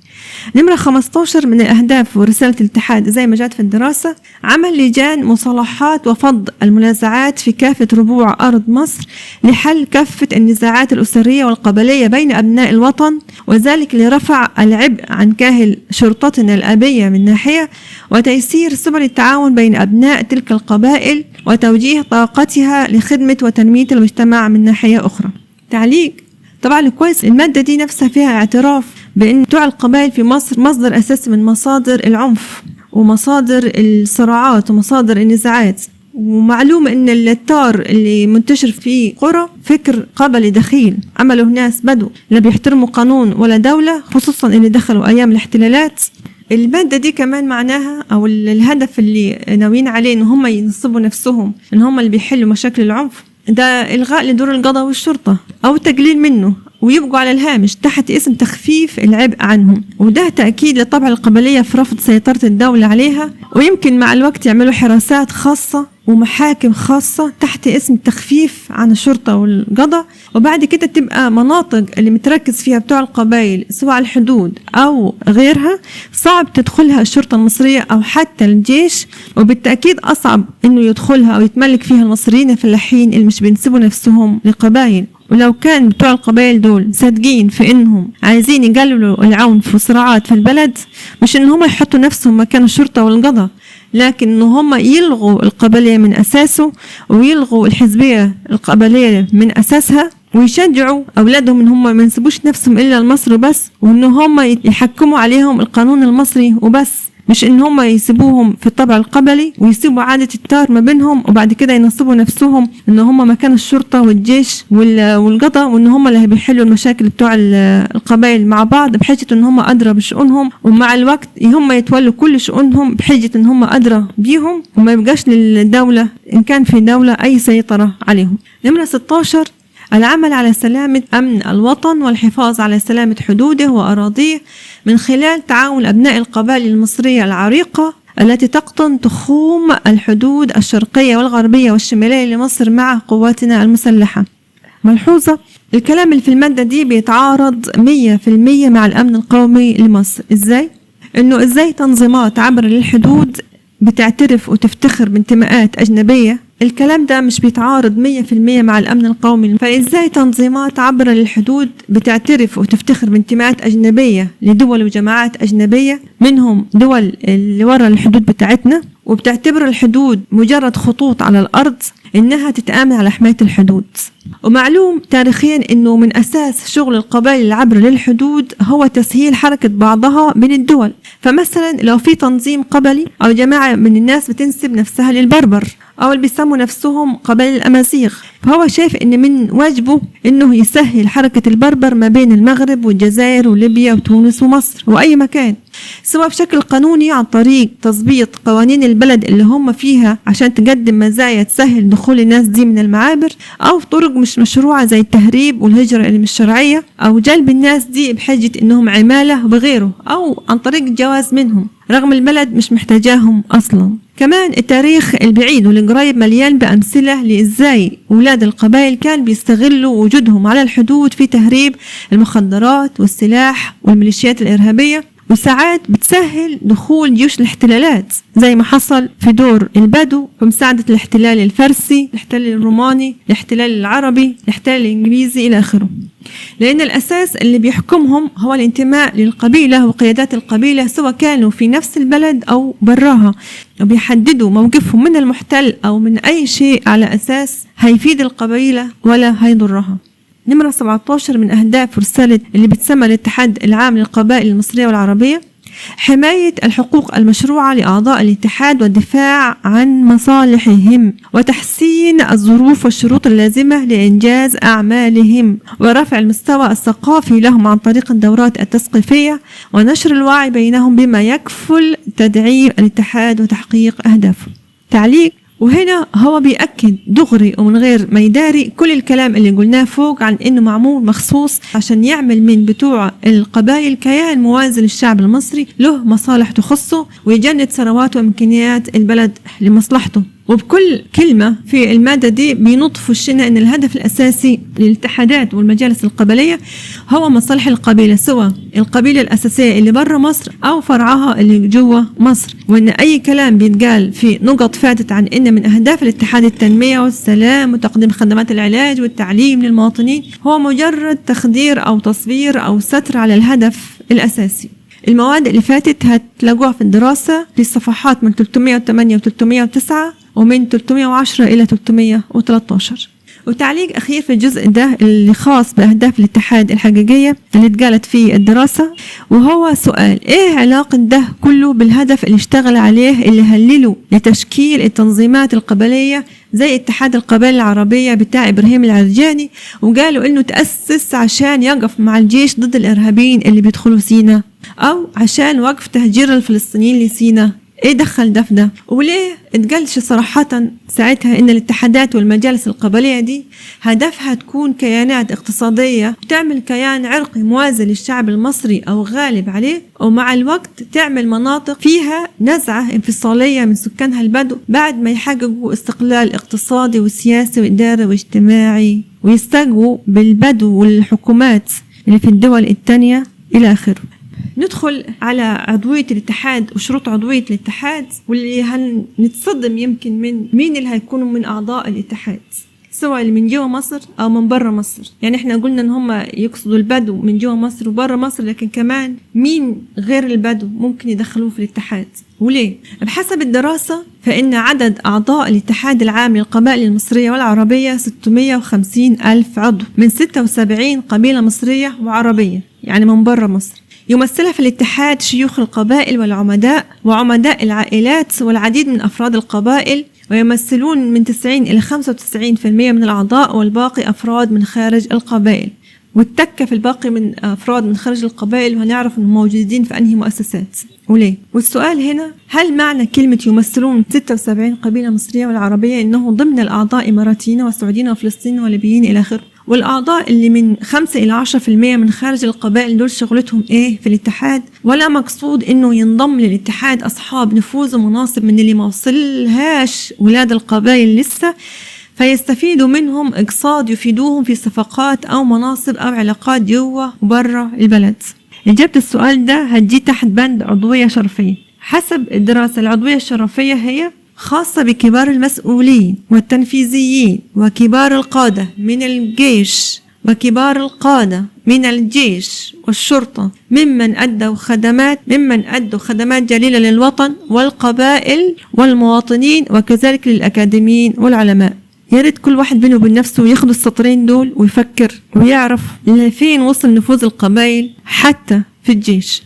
نمرة 15 من الأهداف ورسالة الاتحاد زي ما جات في الدراسة عمل لجان مصالحات وفض المنازعات في كافة ربوع أرض مصر لحل كافة النزاعات الأسرية والقبلية بين أبناء الوطن، وذلك لرفع العبء عن كاهل شرطتنا الأبية من ناحية وتيسير سبل التعاون بين أبناء تلك القبائل وتوجيه طاقتها لخدمة وتنمية المجتمع من ناحية أخرى. تعليق طبعا كويس المادة دي نفسها فيها اعتراف بأن بتوع القبائل في مصر مصدر أساسي من مصادر العنف ومصادر الصراعات ومصادر النزاعات. ومعلوم ان التار اللي منتشر في قرى فكر قبلي دخيل عمله ناس بدو لا بيحترموا قانون ولا دولة، خصوصا اللي دخلوا ايام الاحتلالات. المادة دي كمان معناها او الهدف اللي ناويين عليه ان هم ينصبوا نفسهم ان هم اللي بيحلوا مشاكل العنف ده الغاء لدور القضاء والشرطة او تقليل منه ويبقوا على الهامش تحت اسم تخفيف العبء عنهم، وده تأكيد لطبع القبلية في رفض سيطرة الدولة عليها. ويمكن مع الوقت يعملوا حراسات خاصة ومحاكم خاصة تحت اسم التخفيف عن الشرطة والقضاء، وبعد كده تبقى مناطق اللي متركز فيها بتوع القبائل سواء الحدود أو غيرها صعب تدخلها الشرطة المصرية أو حتى الجيش، وبالتأكيد أصعب إنه يدخلها أو يتملك فيها المصريين الفلاحين اللي مش بينسبوا نفسهم لقبائل. ولو كان بتوع القبائل دول صادقين في انهم عايزين يقللوا العنف والصراعات في البلد، مش ان هم يحطوا نفسهم مكان الشرطة والقضاء، لكن ان هم يلغوا القبلية من اساسه ويلغوا الحزبية القبلية من اساسها ويشجعوا اولادهم ان هم ما ينسبوش نفسهم الا لمصر بس، وان هم يحكموا عليهم القانون المصري وبس، مش ان هم يسيبوهم في الطبع القبلي ويسيبوا عادة التار ما بينهم وبعد كده ينصبوا نفسهم ان هم مكان الشرطة والجيش والقضاء، وان هم اللي بيحلوا المشاكل بتوع القبائل مع بعض بحجة ان هم ادرى بشؤونهم، ومع الوقت هم يتولوا كل شؤونهم بحجة ان هم ادرى بيهم وما يبقاش للدولة ان كان في دولة اي سيطرة عليهم. نمرة 16 العمل على سلامة أمن الوطن والحفاظ على سلامة حدوده وأراضيه من خلال تعاون أبناء القبائل المصرية العريقة التي تقطن تخوم الحدود الشرقية والغربية والشمالية لمصر مع قواتنا المسلحة. ملحوظة الكلام اللي في المادة دي بيتعارض 100% مع الأمن القومي لمصر. إزاي تنظيمات عبر للحدود بتعترف وتفتخر بانتماءات أجنبية؟ الكلام ده مش بيتعارض 100% مع الأمن القومي. فإزاي تنظيمات عبر للحدود بتعترف وتفتخر بانتماءات أجنبية لدول وجماعات أجنبية منهم دول اللي ورا الحدود بتاعتنا وبتعتبر الحدود مجرد خطوط على الأرض إنها تتآمن على حماية الحدود؟ ومعلوم تاريخيا إنه من أساس شغل القبائل العبر للحدود هو تسهيل حركة بعضها بين الدول. فمثلا لو في تنظيم قبلي أو جماعة من الناس بتنسب نفسها للبربر أو اللي بيسموا نفسهم قبائل الأمازيغ، فهو شايف إن من واجبه إنه يسهل حركة البربر ما بين المغرب والجزائر وليبيا وتونس ومصر وأي مكان، سواء بشكل قانوني عن طريق تظبيط قوانين البلد اللي هم فيها عشان تقدم مزايا تسهل دخول الناس دي من المعابر، أو طرق مش مشروعة زي التهريب والهجرة اللي مش شرعية، أو جلب الناس دي بحجة إنهم عمالة وغيره، أو عن طريق الجواز منهم رغم البلد مش محتاجاهم أصلا. كمان التاريخ البعيد والقريب مليان بأمثلة لإزاي أولاد القبائل كان بيستغلوا وجودهم على الحدود في تهريب المخدرات والسلاح والميليشيات الإرهابية، وساعات بتسهل دخول جيوش الاحتلالات زي ما حصل في دور البدو في مساعدة الاحتلال الفارسي، الاحتلال الروماني، الاحتلال العربي، الاحتلال الإنجليزي إلى آخره. لأن الأساس اللي بيحكمهم هو الانتماء للقبيلة وقيادات القبيلة سواء كانوا في نفس البلد أو براها، وبيحددوا موقفهم من المحتل أو من أي شيء على أساس هيفيد القبيلة ولا هيضرها. نمرة 17 من أهداف رسالة اللي بتسمى الاتحاد العام للقبائل المصرية والعربية حماية الحقوق المشروعة لأعضاء الاتحاد والدفاع عن مصالحهم وتحسين الظروف والشروط اللازمة لإنجاز أعمالهم ورفع المستوى الثقافي لهم عن طريق الدورات التثقيفية ونشر الوعي بينهم بما يكفل تدعيم الاتحاد وتحقيق أهدافه. تعليق: وهنا هو بيأكد دغري ومن غير ما يداري كل الكلام اللي قلناه فوق عن انه معمول مخصوص عشان يعمل من بتوع القبائل كيان موازي للشعب المصري له مصالح تخصه ويجند ثروات وامكانيات البلد لمصلحته. وبكل كلمة في المادة دي بينطفوا الشنا ان الهدف الاساسي للاتحادات والمجالس القبلية هو مصالح القبيلة، سواء القبيلة الاساسية اللي برا مصر او فرعها اللي جوا مصر، وان اي كلام بيتقال في نقط فاتت عن ان من اهداف الاتحاد التنمية والسلام وتقديم خدمات العلاج والتعليم للمواطنين هو مجرد تخدير او تصوير او ستر على الهدف الاساسي. المواد اللي فاتت هتلاقوها في الدراسة في الصفحات من 308 و 309 ومن 310 إلى 313. وتعليق أخير في الجزء ده اللي خاص بأهداف الاتحاد الحقيقية اللي اتقالت في الدراسة، وهو سؤال: إيه علاقة ده كله بالهدف اللي اشتغل عليه اللي هللوا لتشكيل التنظيمات القبلية زي اتحاد القبائل العربية بتاع إبراهيم العرجاني، وقالوا إنه تأسس عشان يقف مع الجيش ضد الإرهابيين اللي بيدخلوا سينا، أو عشان وقف تهجير الفلسطينيين لسينا؟ ايه دخل ده في ده؟ وليه اتقالش صراحة ساعتها ان الاتحادات والمجالس القبلية دي هدفها تكون كيانات اقتصادية تعمل كيان عرقي موازي للشعب المصري او غالب عليه، ومع الوقت تعمل مناطق فيها نزعة انفصالية من سكانها البدو بعد ما يحققوا استقلال اقتصادي وسياسي واداري واجتماعي ويستقوا بالبدو والحكومات اللي في الدول التانية الى اخره. ندخل على عضوية الاتحاد وشروط عضوية الاتحاد، واللي هنتصدم يمكن من مين اللي هيكونوا من أعضاء الاتحاد سواء اللي من جوا مصر أو من برا مصر. يعني احنا قلنا ان هم يقصدوا البدو من جوا مصر وبرا مصر، لكن كمان مين غير البدو ممكن يدخلوه في الاتحاد وليه؟ بحسب الدراسة فإن عدد أعضاء الاتحاد العام للقبائل المصرية والعربية 650 ألف عضو من 76 قبيلة مصرية وعربية، يعني من برا مصر. يمثلها في الاتحاد شيوخ القبائل والعمداء وعمداء العائلات والعديد من أفراد القبائل، ويمثلون من 90 إلى 95% من الأعضاء، والباقي أفراد من خارج القبائل. والتكة في الباقي من أفراد من خارج القبائل، وهنعرف أنهم موجودين في أنهي مؤسسات وليه. والسؤال هنا: هل معنى كلمة يمثلون 76 قبيلة مصرية والعربية إنه ضمن الأعضاء إماراتيين وسعوديين وفلسطينيين وليبيين إلى آخره؟ والأعضاء اللي من 5 إلى 10% من خارج القبائل دول شغلتهم إيه في الاتحاد؟ ولا مقصود إنه ينضم للاتحاد أصحاب نفوذ ومناصب من اللي ما وصلهاش ولاد القبائل لسه، فيستفيدوا منهم اقتصاد يفيدوهم في صفقات أو مناصب أو علاقات جوا وبرا البلد؟ إجابة السؤال ده هتجي تحت بند عضوية شرفية. حسب الدراسة العضوية الشرفية هي خاصة بكبار المسؤولين والتنفيذيين وكبار القادة من الجيش وكبار القادة من الجيش والشرطة ممن أدوا خدمات جليلة للوطن والقبائل والمواطنين، وكذلك للأكاديميين والعلماء. ياريت كل واحد بينه وبين نفسه ياخد السطرين دول ويفكر ويعرف لفين وصل نفوذ القبائل حتى في الجيش،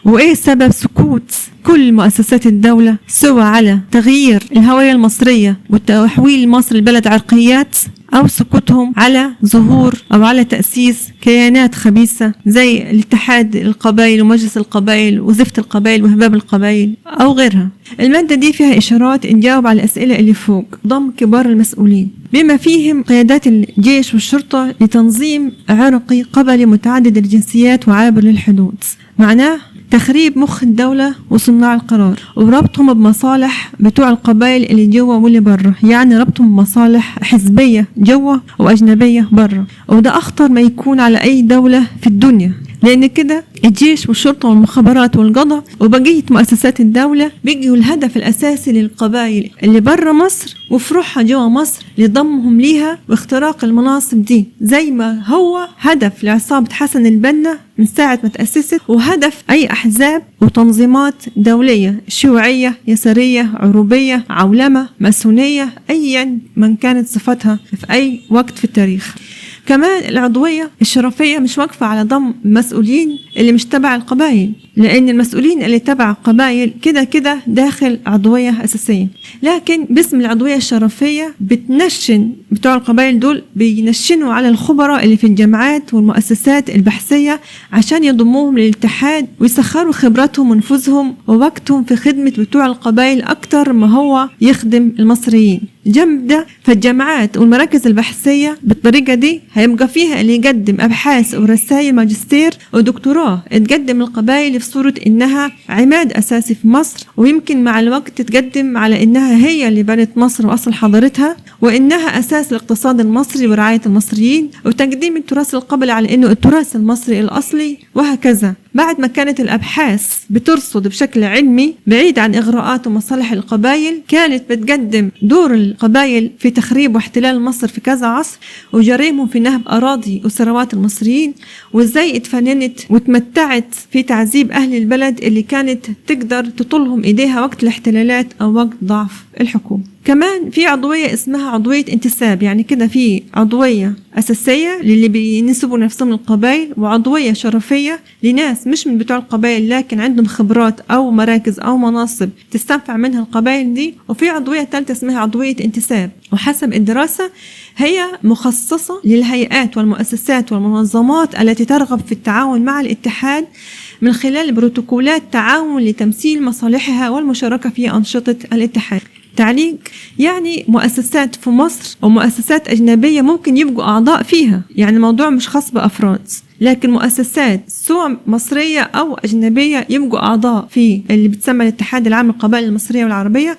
وإيه سبب سكوت كل مؤسسات الدولة سواء على تغيير الهوية المصرية وتحويل مصر لبلد عرقيات، أو سكوتهم على ظهور أو على تأسيس كيانات خبيثة زي الاتحاد القبائل ومجلس القبائل وزفت القبائل وهباب القبائل أو غيرها. المادة دي فيها إشارات نجاوب على الأسئلة اللي فوق. ضم كبار المسؤولين بما فيهم قيادات الجيش والشرطة لتنظيم عرقي قبلي متعدد الجنسيات وعابر للحدود. معناه تخريب مخ الدولة وصناع القرار، وربطهم بمصالح بتوع القبائل اللي جوا واللي برا، يعني ربطهم بمصالح حزبية جوا وأجنبية برا، وده أخطر ما يكون على أي دولة في الدنيا، لأن كده الجيش والشرطة والمخابرات والقضاء وبقية مؤسسات الدولة بيجوا الهدف الأساسي للقبائل اللي برا مصر وفروعها جوا مصر لضمهم ليها واختراق المناصب دي، زي ما هو هدف لعصابة حسن البنا من ساعة ما تأسست، وهدف أي أحزاب وتنظيمات دولية شيوعية يسارية عروبية عولمة ماسونية أيا من كانت صفتها في أي وقت في التاريخ. كمان العضوية الشرفية مش واقفة على ضم مسؤولين اللي مش تبع القبائل، لأن المسؤولين اللي تبع القبائل كده كده داخل عضوية أساسية، لكن باسم العضوية الشرفية بتنشن بتوع القبائل دول بينشنوا على الخبراء اللي في الجامعات والمؤسسات البحثية عشان يضموهم للاتحاد ويسخروا خبراتهم ونفوذهم ووقتهم في خدمة بتوع القبائل أكتر ما هو يخدم المصريين. جنب ده فالجامعات والمراكز البحثية بالطريقة دي هيبقى فيها اللي يقدم أبحاث ورسائل ماجستير ودكتوراه تقدم القبائل في صورة إنها عماد أساسي في مصر، ويمكن مع الوقت تقدم على إنها هي اللي بنت مصر وأصل حضارتها، وإنها أساس الاقتصاد المصري ورعاية المصريين، وتقديم التراث القبلي على إنه التراث المصري الأصلي، وهكذا. بعد ما كانت الأبحاث بترصد بشكل علمي بعيد عن إغراءات ومصالح القبائل، كانت بتقدم دور القبائل في تخريب واحتلال مصر في كذا عصر وجريمهم في نهب أراضي وثروات المصريين، وإزاي اتفننت وتمتعت في تعذيب أهل البلد اللي كانت تقدر تطلهم إيديها وقت الاحتلالات أو وقت ضعف الحكومة. كمان في عضوية اسمها عضوية انتساب، يعني كده في عضوية أساسية للي بينسبوا نفسهم للقبائل، وعضوية شرفية لناس مش من بتوع القبائل لكن عندهم خبرات أو مراكز أو مناصب تستنفع منها القبائل دي، وفي عضوية ثالثة اسمها عضوية انتساب، وحسب الدراسة هي مخصصة للهيئات والمؤسسات والمنظمات التي ترغب في التعاون مع الاتحاد من خلال بروتوكولات تعاون لتمثيل مصالحها والمشاركة في أنشطة الاتحاد. تعليق يعني مؤسسات في مصر ومؤسسات أجنبية ممكن يبقوا أعضاء فيها، يعني الموضوع مش خاص بأفراد، لكن مؤسسات سواء مصرية أو أجنبية يبقوا أعضاء في اللي بتسمى الاتحاد العام للقبائل المصرية والعربية،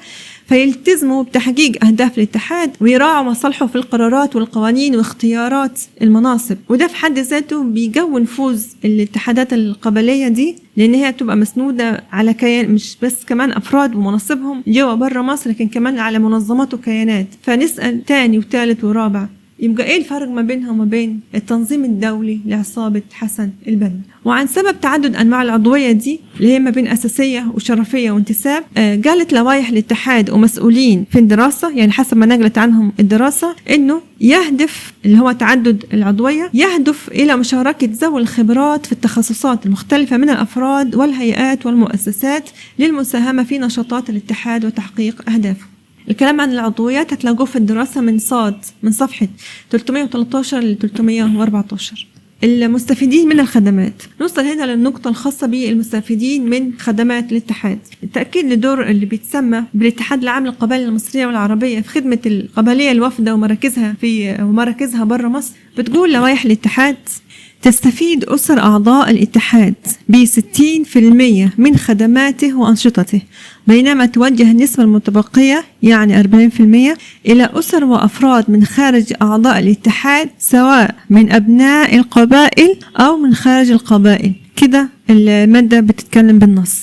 فيلتزموا بتحقيق أهداف الاتحاد ويراعوا مصالحه في القرارات والقوانين واختيارات المناصب، وده في حد ذاته بيقوي نفوذ الاتحادات القبلية دي، لأن هي تبقى مسنودة على كيان مش بس كمان أفراد ومناصبهم جوا برا مصر، لكن كمان على منظمات وكيانات. فنسأل تاني وثالث ورابع، يبقى ايه الفرق ما بينها وما بين التنظيم الدولي لعصابة حسن البنا؟ وعن سبب تعدد أنواع العضوية دي اللي هي ما بين أساسية وشرفية وانتساب، قالت لوائح الاتحاد ومسؤولين في الدراسة، يعني حسب ما نقلت عنهم الدراسة، إنه يهدف اللي هو تعدد العضوية يهدف إلى مشاركة ذوي الخبرات في التخصصات المختلفة من الأفراد والهيئات والمؤسسات للمساهمة في نشاطات الاتحاد وتحقيق أهدافه. الكلام عن العضويات هتلاقوه في الدراسة من صفحة 313 ل 314. المستفيدين من الخدمات، نوصل هنا للنقطة الخاصة بالمستفيدين من خدمات الاتحاد. التأكيد لدور اللي بيتسمى بالاتحاد العام للقبائل المصرية والعربية في خدمة القبلية الوافدة ومراكزها برا مصر. بتقول لوائح الاتحاد: تستفيد أسر أعضاء الاتحاد ب60% من خدماته وأنشطته، بينما توجه النسبة المتبقية يعني 40% إلى أسر وأفراد من خارج أعضاء الاتحاد، سواء من أبناء القبائل أو من خارج القبائل. كده المادة بتتكلم بالنص،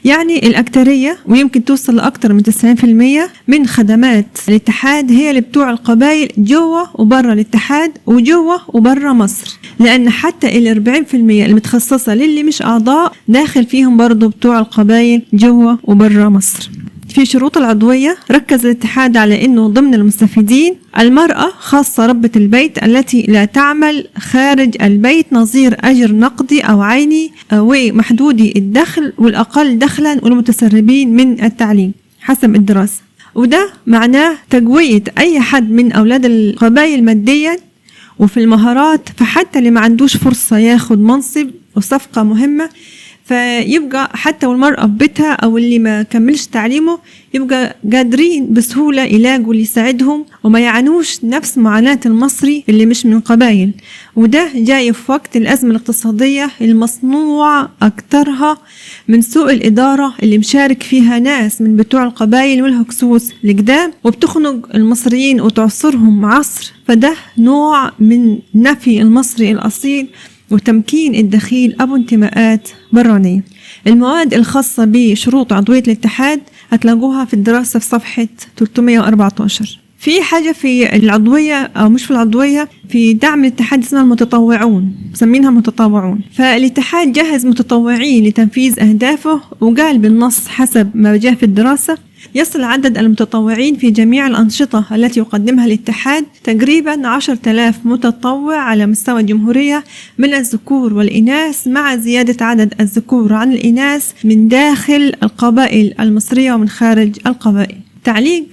يعني الأكترية ويمكن توصل لأكثر من 90% من خدمات الاتحاد هي اللي بتوع القبائل جوا وبرا الاتحاد وجوا وبرا مصر، لأن حتى 40% المتخصصة للي مش أعضاء داخل فيهم برضو بتوع القبائل جوا وبرا مصر. في شروط العضوية ركز الاتحاد على أنه ضمن المستفيدين المرأة خاصة ربة البيت التي لا تعمل خارج البيت نظير أجر نقدي أو عيني ومحدودي الدخل والأقل دخلا والمتسربين من التعليم حسب الدراسة. وده معناه تقوية أي حد من أولاد القبائل ماديا وفي المهارات، فحتى اللي ما عندوش فرصة ياخد منصب وصفقة مهمة فيبقى حتى والمرأة ببيتها أو اللي ما كملش تعليمه يبقى قادرين بسهولة يلاقوا اللي يساعدهم وما يعانوش نفس معاناة المصري اللي مش من قبائل. وده جاي في وقت الأزمة الاقتصادية المصنوعة أكترها من سوء الإدارة اللي مشارك فيها ناس من بتوع القبائل والهكسوس القدام وبتخنق المصريين وتعصرهم عصر. فده نوع من نفي المصري الأصيل وتمكين الدخيل أبو انتماءات برانية. المواد الخاصة بشروط عضوية الاتحاد هتلاقوها في الدراسة في صفحة 314. في حاجة في العضوية أو مش في العضوية، في دعم الاتحاد اسمها المتطوعون، مسمينها متطوعون. فالاتحاد جهز متطوعين لتنفيذ أهدافه، وقال بالنص حسب ما جاء في الدراسة يصل عدد المتطوعين في جميع الأنشطة التي يقدمها الاتحاد تقريبا 10,000 متطوع على مستوى الجمهورية من الذكور والإناث، مع زيادة عدد الذكور عن الإناث من داخل القبائل المصرية ومن خارج القبائل. تعليق: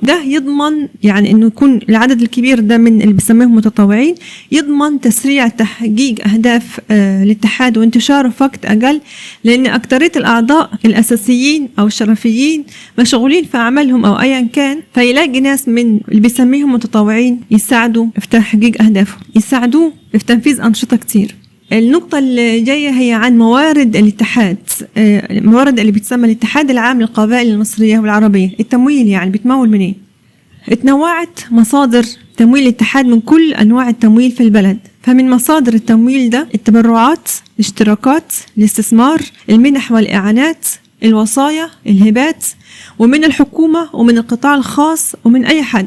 ده يضمن يعني انه يكون العدد الكبير ده من اللي بيسميهم متطوعين يضمن تسريع تحقيق اهداف الاتحاد وانتشاره في وقت اقل، لان اكترية الاعضاء الاساسيين او الشرفيين مشغولين في اعمالهم او ايا كان، فيلاقي ناس من اللي بيسميهم متطوعين يساعدوا في تحقيق اهدافه، يساعدوه في تنفيذ انشطة كتير. النقطة اللي جاية هي عن موارد الاتحاد، الموارد اللي بتسمى الاتحاد العام للقبائل المصرية والعربية، التمويل يعني بتمول منين؟ اتنوعت مصادر تمويل الاتحاد من كل أنواع التمويل في البلد. فمن مصادر التمويل ده التبرعات، الاشتراكات، الاستثمار، المنح والإعانات، الوصايا، الهبات، ومن الحكومة ومن القطاع الخاص ومن أي حد،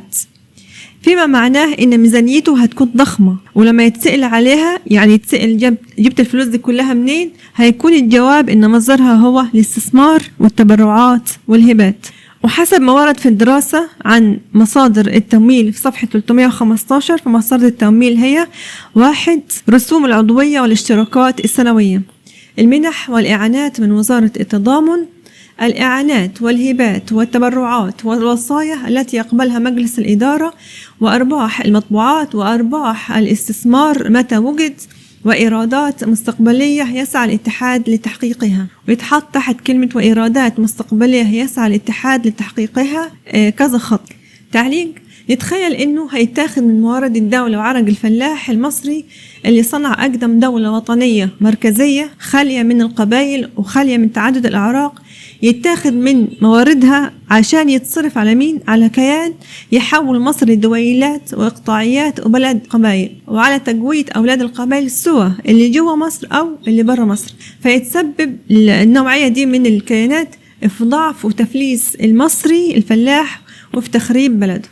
فيما معناه إن ميزانيته هتكون ضخمة. ولما يتسأل عليها يعني يتسأل جبت الفلوس دي كلها منين، هيكون الجواب إن مصدرها هو الاستثمار والتبرعات والهبات. وحسب ما ورد في الدراسة عن مصادر التمويل في صفحة 315، فمصادر التمويل هي: 1. رسوم العضوية والاشتراكات السنوية، المنح والإعانات من وزارة التضامن، الإعانات والهبات والتبرعات والوصايا التي يقبلها مجلس الإدارة، وأرباح المطبوعات وأرباح الاستثمار متى وجد، وإيرادات مستقبلية يسعى الاتحاد لتحقيقها. ويتحط تحت كلمة وإيرادات مستقبلية يسعى الاتحاد لتحقيقها كذا خط. تعليق: نتخيل إنه هيتاخد من موارد الدولة وعرق الفلاح المصري اللي صنع أقدم دولة وطنية مركزية خالية من القبائل وخالية من تعدد الأعراق، يتاخد من مواردها عشان يتصرف على مين؟ على كيان يحول مصر لدويلات وإقطاعيات وبلد قبائل، وعلى تقوية أولاد القبائل سواء اللي جوا مصر أو اللي برا مصر. فيتسبب النوعية دي من الكيانات في ضعف وتفليس المصري الفلاح وفي تخريب بلده.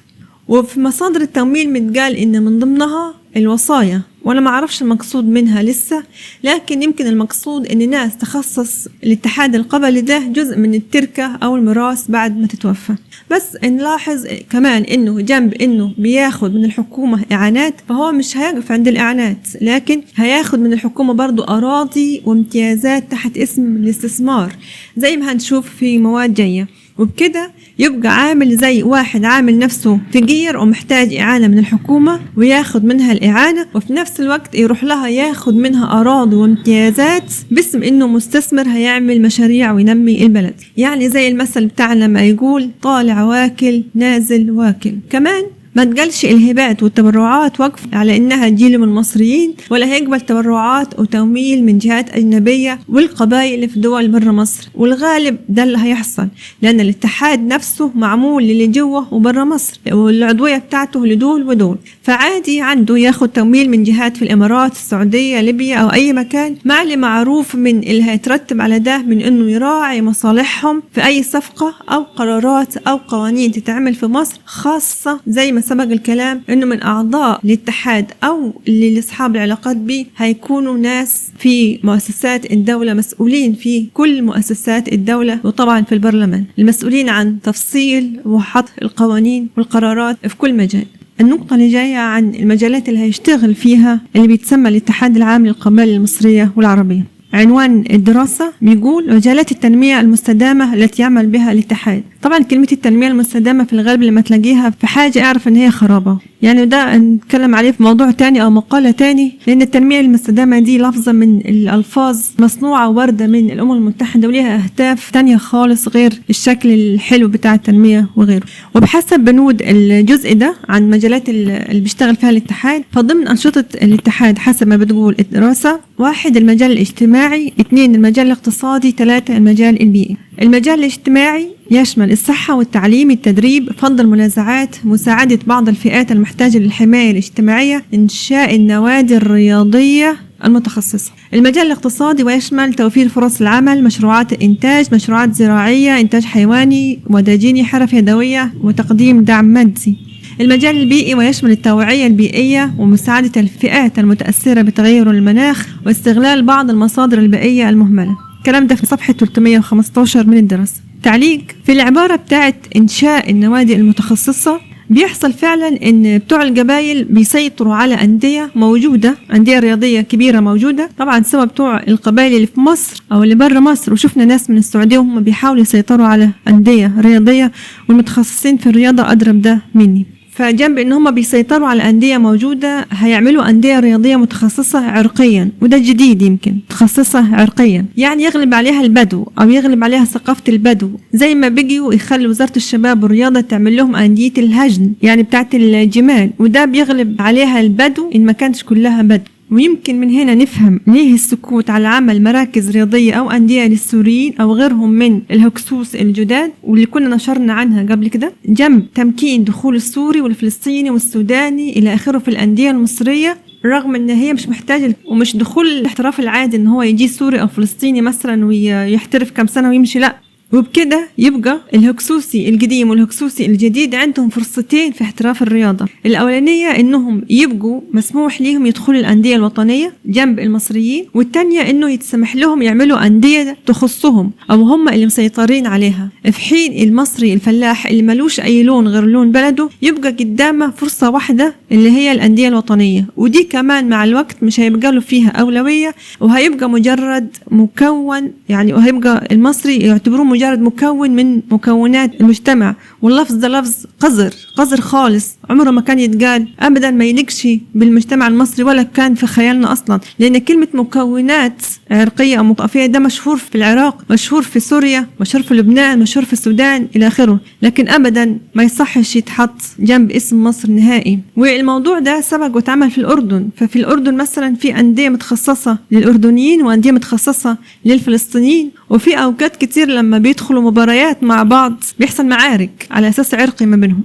وفي مصادر التمويل متقال إن من ضمنها الوصايا، وأنا ما أعرفش المقصود منها لسه، لكن يمكن المقصود إن ناس تخصص الاتحاد القبلي ده جزء من التركة أو الميراث بعد ما تتوفى. بس نلاحظ كمان إنه جنب إنه بياخد من الحكومة إعانات، فهو مش هيقف عند الإعانات، لكن هياخد من الحكومة برضو أراضي وامتيازات تحت اسم الاستثمار زي ما هنشوف في مواد جاية. وبكده يبقى عامل زي واحد عامل نفسه فقير ومحتاج إعانة من الحكومة وياخد منها الإعانة، وفي نفس الوقت يروح لها ياخد منها أراضي وامتيازات باسم إنه مستثمر هيعمل مشاريع وينمي البلد. يعني زي المثل بتاعنا ما يقول: طالع واكل نازل واكل. كمان ما تقلش الهبات والتبرعات وقف على إنها تجيله من المصريين، ولا هيقبل تبرعات وتمويل من جهات أجنبية والقبائل اللي في دول برا مصر. والغالب ده اللي هيحصل، لأن الاتحاد نفسه معمول للي جوه وبرا مصر، والعضوية بتاعته لدول ودول. فعادي عنده ياخد تمويل من جهات في الإمارات، السعودية، ليبيا أو أي مكان، مع اللي معروف من اللي هيترتب على ده من إنه يراعي مصالحهم في أي صفقة أو قرارات أو قوانين تتعمل في مصر، خاصة زي ما سبق الكلام إنه من أعضاء الاتحاد أو اللي أصحاب العلاقات به هيكونوا ناس في مؤسسات الدولة، مسؤولين في كل مؤسسات الدولة، وطبعا في البرلمان المسؤولين عن تفصيل وحط القوانين والقرارات في كل مجال. النقطة اللي جاية عن المجالات اللي هيشتغل فيها اللي بيتسمى الاتحاد العام للقبائل المصرية والعربية. عنوان الدراسة بيقول: مجالات التنمية المستدامة التي يعمل بها الاتحاد. طبعا كلمة التنمية المستدامة في الغالب لما تلاقيها في حاجة اعرف ان هي خرابة، يعني ده نتكلم عليه في موضوع تاني او مقالة تاني، لان التنمية المستدامة دي لفظة من الالفاظ مصنوعة وواردة من الامم المتحدة وليها اهداف تانية خالص غير الشكل الحلو بتاع التنمية وغيره. وبحسب بنود الجزء ده عن مجالات اللي بيشتغل فيها الاتحاد، فضمن انشطة الاتحاد حسب ما بتقول الدراسة: 1 المجال الاجتماعي، 2 المجال الاقتصادي، 3 المجال البيئي. المجال الاجتماعي يشمل الصحة والتعليم، التدريب، فض المنازعات، مساعدة بعض الفئات المحتاجة للحماية الاجتماعية، إنشاء النوادي الرياضية المتخصصة. المجال الاقتصادي ويشمل توفير فرص العمل، مشروعات الإنتاج، مشروعات زراعية، إنتاج حيواني وداجيني، حرف يدوية، وتقديم دعم مادي. المجال البيئي ويشمل التوعية البيئية ومساعدة الفئات المتأثرة بتغير المناخ واستغلال بعض المصادر البيئية المهملة. الكلام ده في صفحة 315 من الدراسة. تعليق: في العبارة بتاعت إنشاء النوادي المتخصصة بيحصل فعلا إن بتوع القبائل بيسيطروا على أندية موجودة، أندية رياضية كبيرة موجودة، طبعا سواء بتوع القبائل اللي في مصر أو اللي برا مصر، وشفنا ناس من السعودية وهم بيحاولوا يسيطروا على أندية رياضية، والمتخصصين في الرياضة أدرى بده مني. فجنب ان هم بيسيطروا على أندية موجودة هيعملوا أندية رياضية متخصصة عرقيا، وده جديد يمكن، متخصصة عرقيا، يعني يغلب عليها البدو او يغلب عليها ثقافة البدو، زي ما بيجوا يخلوا وزارة الشباب والرياضة تعمل لهم أندية الهجن يعني بتاعت الجمال، وده بيغلب عليها البدو ان ما كانتش كلها بدو. ويمكن من هنا نفهم ليه السكوت على عمل مراكز رياضية أو أندية للسوريين أو غيرهم من الهكسوس الجداد واللي كنا نشرنا عنها قبل كده، جنب تمكين دخول السوري والفلسطيني والسوداني إلى آخره في الأندية المصرية، رغم ان هي مش محتاجة ومش دخول الاحتراف العادي ان هو يجي سوري او فلسطيني مثلا ويحترف كم سنة ويمشي، لا. وبكده يبقى الهكسوسي القديم والهكسوسي الجديد عندهم فرصتين في احتراف الرياضة. الأولانية إنهم يبقوا مسموح ليهم يدخلوا الأندية الوطنية جنب المصريين، والتانية إنه يتسمح لهم يعملوا أندية تخصهم أو هم اللي مسيطرين عليها، في حين المصري الفلاح اللي ملوش أي لون غير لون بلده يبقى قدامه فرصة واحدة اللي هي الأندية الوطنية، ودي كمان مع الوقت مش هيبقى له فيها أولوية وهيبقى مجرد مكون، يعني وهيبقى المصري يعتبروه مجرد مكون من مكونات المجتمع، واللفظ ده لفظ قذر خالص، عمره ما كان يتقال أبدا، ما يليقش بالمجتمع المصري ولا كان في خيالنا أصلا، لأن كلمة مكونات عرقية أو طائفية ده مشهور في العراق، مشهور في سوريا، مشهور في لبنان، مشهور في السودان إلى آخره، لكن أبدا ما يصحش يتحط جنب اسم مصر نهائي. والموضوع ده سبق واتعمل في الأردن، ففي الأردن مثلا في أندية متخصصة للأردنيين وأندية متخصصة للفلسطينيين، وفي أوقات كتير لما بيدخلوا مباريات مع بعض بيحصل معارك على أساس عرقي ما بينهم.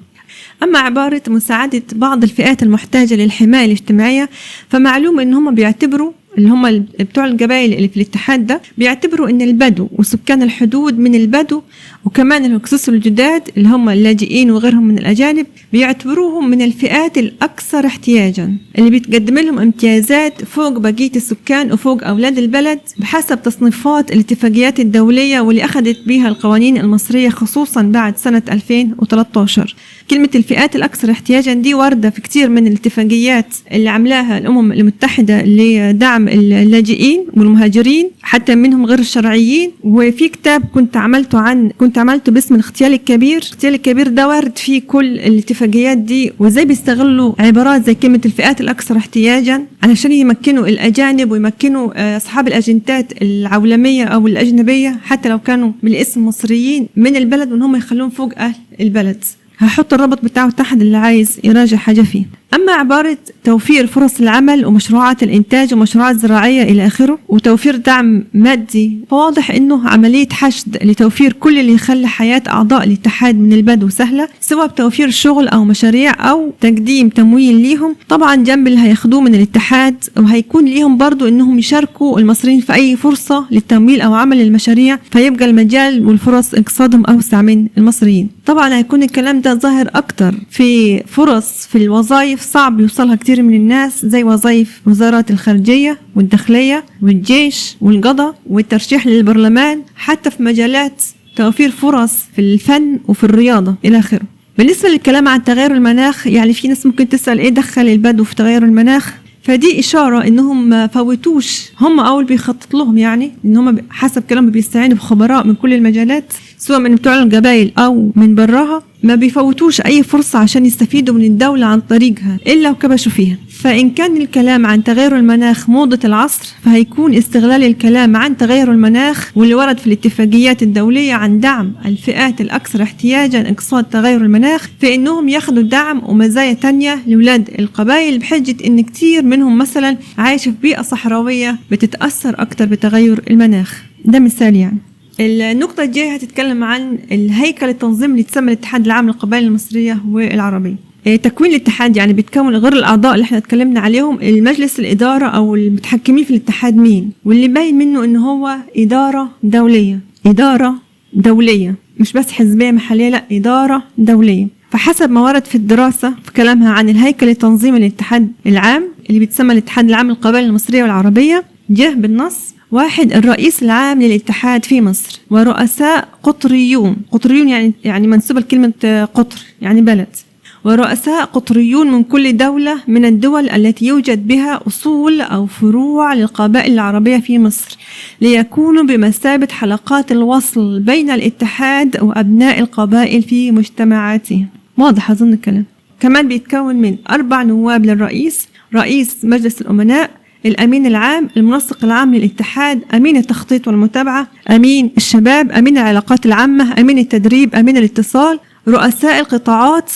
أما عبارة مساعدة بعض الفئات المحتاجة للحماية الاجتماعية، فمعلوم إن هم بيعتبروا اللي هم بتوع القبائل اللي في الاتحاد ده بيعتبروا ان البدو وسكان الحدود من البدو، وكمان الهكسوس الجداد اللي هم اللاجئين وغيرهم من الاجانب بيعتبروهم من الفئات الاكثر احتياجا اللي بيتقدم لهم امتيازات فوق بقية السكان وفوق اولاد البلد بحسب تصنيفات الاتفاقيات الدولية واللي اخذت بها القوانين المصرية خصوصا بعد سنة 2013. كلمة الفئات الأكثر احتياجا دي واردة في كتير من الاتفاقيات اللي عملاها الأمم المتحدة لدعم اللاجئين والمهاجرين حتى منهم غير الشرعيين. وفي كتاب كنت عملته باسم الاغتيال الكبير. الاغتيال الكبير ده وارد فيه كل الاتفاقيات دي وازاي بيستغلوا عبارات زي كلمة الفئات الأكثر احتياجا علشان يمكنوا الأجانب ويمكنوا أصحاب الأجندات العولمية أو الأجنبية حتى لو كانوا بالاسم مصريين من البلد وانهم يخلون فوق أهل البلد. هحط الرابط بتاعه تحت اللي عايز يراجع حاجة فيه. أما عبارة توفير فرص العمل ومشروعات الإنتاج ومشروعات زراعية إلى آخره وتوفير دعم مادي، فواضح إنه عملية حشد لتوفير كل اللي يخلي حياة أعضاء الاتحاد من البدو سهلة، سواء بتوفير شغل أو مشاريع أو تقديم تمويل ليهم، طبعا جنب اللي هياخدوه من الاتحاد، وهيكون ليهم برضو إنهم يشاركوا المصريين في أي فرصة للتمويل أو عمل المشاريع، فيبقى المجال والفرص اقتصادهم أوسع من المصريين. طبعا هيكون الكلام ده ظاهر أكتر في فرص في الوظائف صعب يوصلها كتير من الناس زي وظائف وزارات الخارجية والداخلية والجيش والقضاء والترشيح للبرلمان، حتى في مجالات توفير فرص في الفن وفي الرياضة إلى آخره. بالنسبة للكلام عن تغير المناخ، يعني في ناس ممكن تسأل إيه دخل البدو في تغير المناخ؟ فدي إشارة إنهم ما فوتوش، هم أول بيخطط لهم، يعني إنهم حسب كلامهم بيستعينوا بخبراء من كل المجالات سواء من بتوع القبائل أو من براها ما بيفوتوش أي فرصة عشان يستفيدوا من الدولة عن طريقها إلا وكبشوا فيها. فإن كان الكلام عن تغير المناخ موضة العصر، فهيكون استغلال الكلام عن تغير المناخ واللي ورد في الاتفاقيات الدولية عن دعم الفئات الأكثر احتياجا اقتصاد تغير المناخ في إنهم ياخدوا دعم ومزايا تانية لولاد القبائل، بحجة إن كتير منهم مثلا عايش في بيئة صحراوية بتتأثر أكتر بتغير المناخ. ده مثال يعني. النقطة الجاية هتتكلم عن الهيكل التنظيمي اللي تسمى الاتحاد العام للقبائل المصرية والعربية. تكوين الاتحاد يعني بيتكون غير الأعضاء اللي احنا اتكلمنا عليهم، المجلس الإدارة أو المتحكمين في الاتحاد مين، واللي باين منه إن هو إدارة دولية مش بس حزبية محلية، لا إدارة دولية. فحسب ما ورد في الدراسة في كلامها عن الهيكل التنظيمي للاتحاد العام اللي بيتسمى الاتحاد العام للقبائل المصرية والعربية، جه بالنص: 1. الرئيس العام للاتحاد في مصر ورؤساء قطريون يعني منسوبة لكلمة قطر يعني بلد، ورؤساء قطريون من كل دولة من الدول التي يوجد بها أصول أو فروع للقبائل العربية في مصر، ليكونوا بمثابة حلقات الوصل بين الاتحاد وأبناء القبائل في مجتمعاتهم. واضح أظن الكلام. كمان بيتكون من 4 نواب للرئيس، رئيس مجلس الأمناء، الأمين العام، المنسق العام للاتحاد، أمين التخطيط والمتابعة، أمين الشباب، أمين العلاقات العامة، أمين التدريب، أمين الاتصال، رؤساء القطاعات،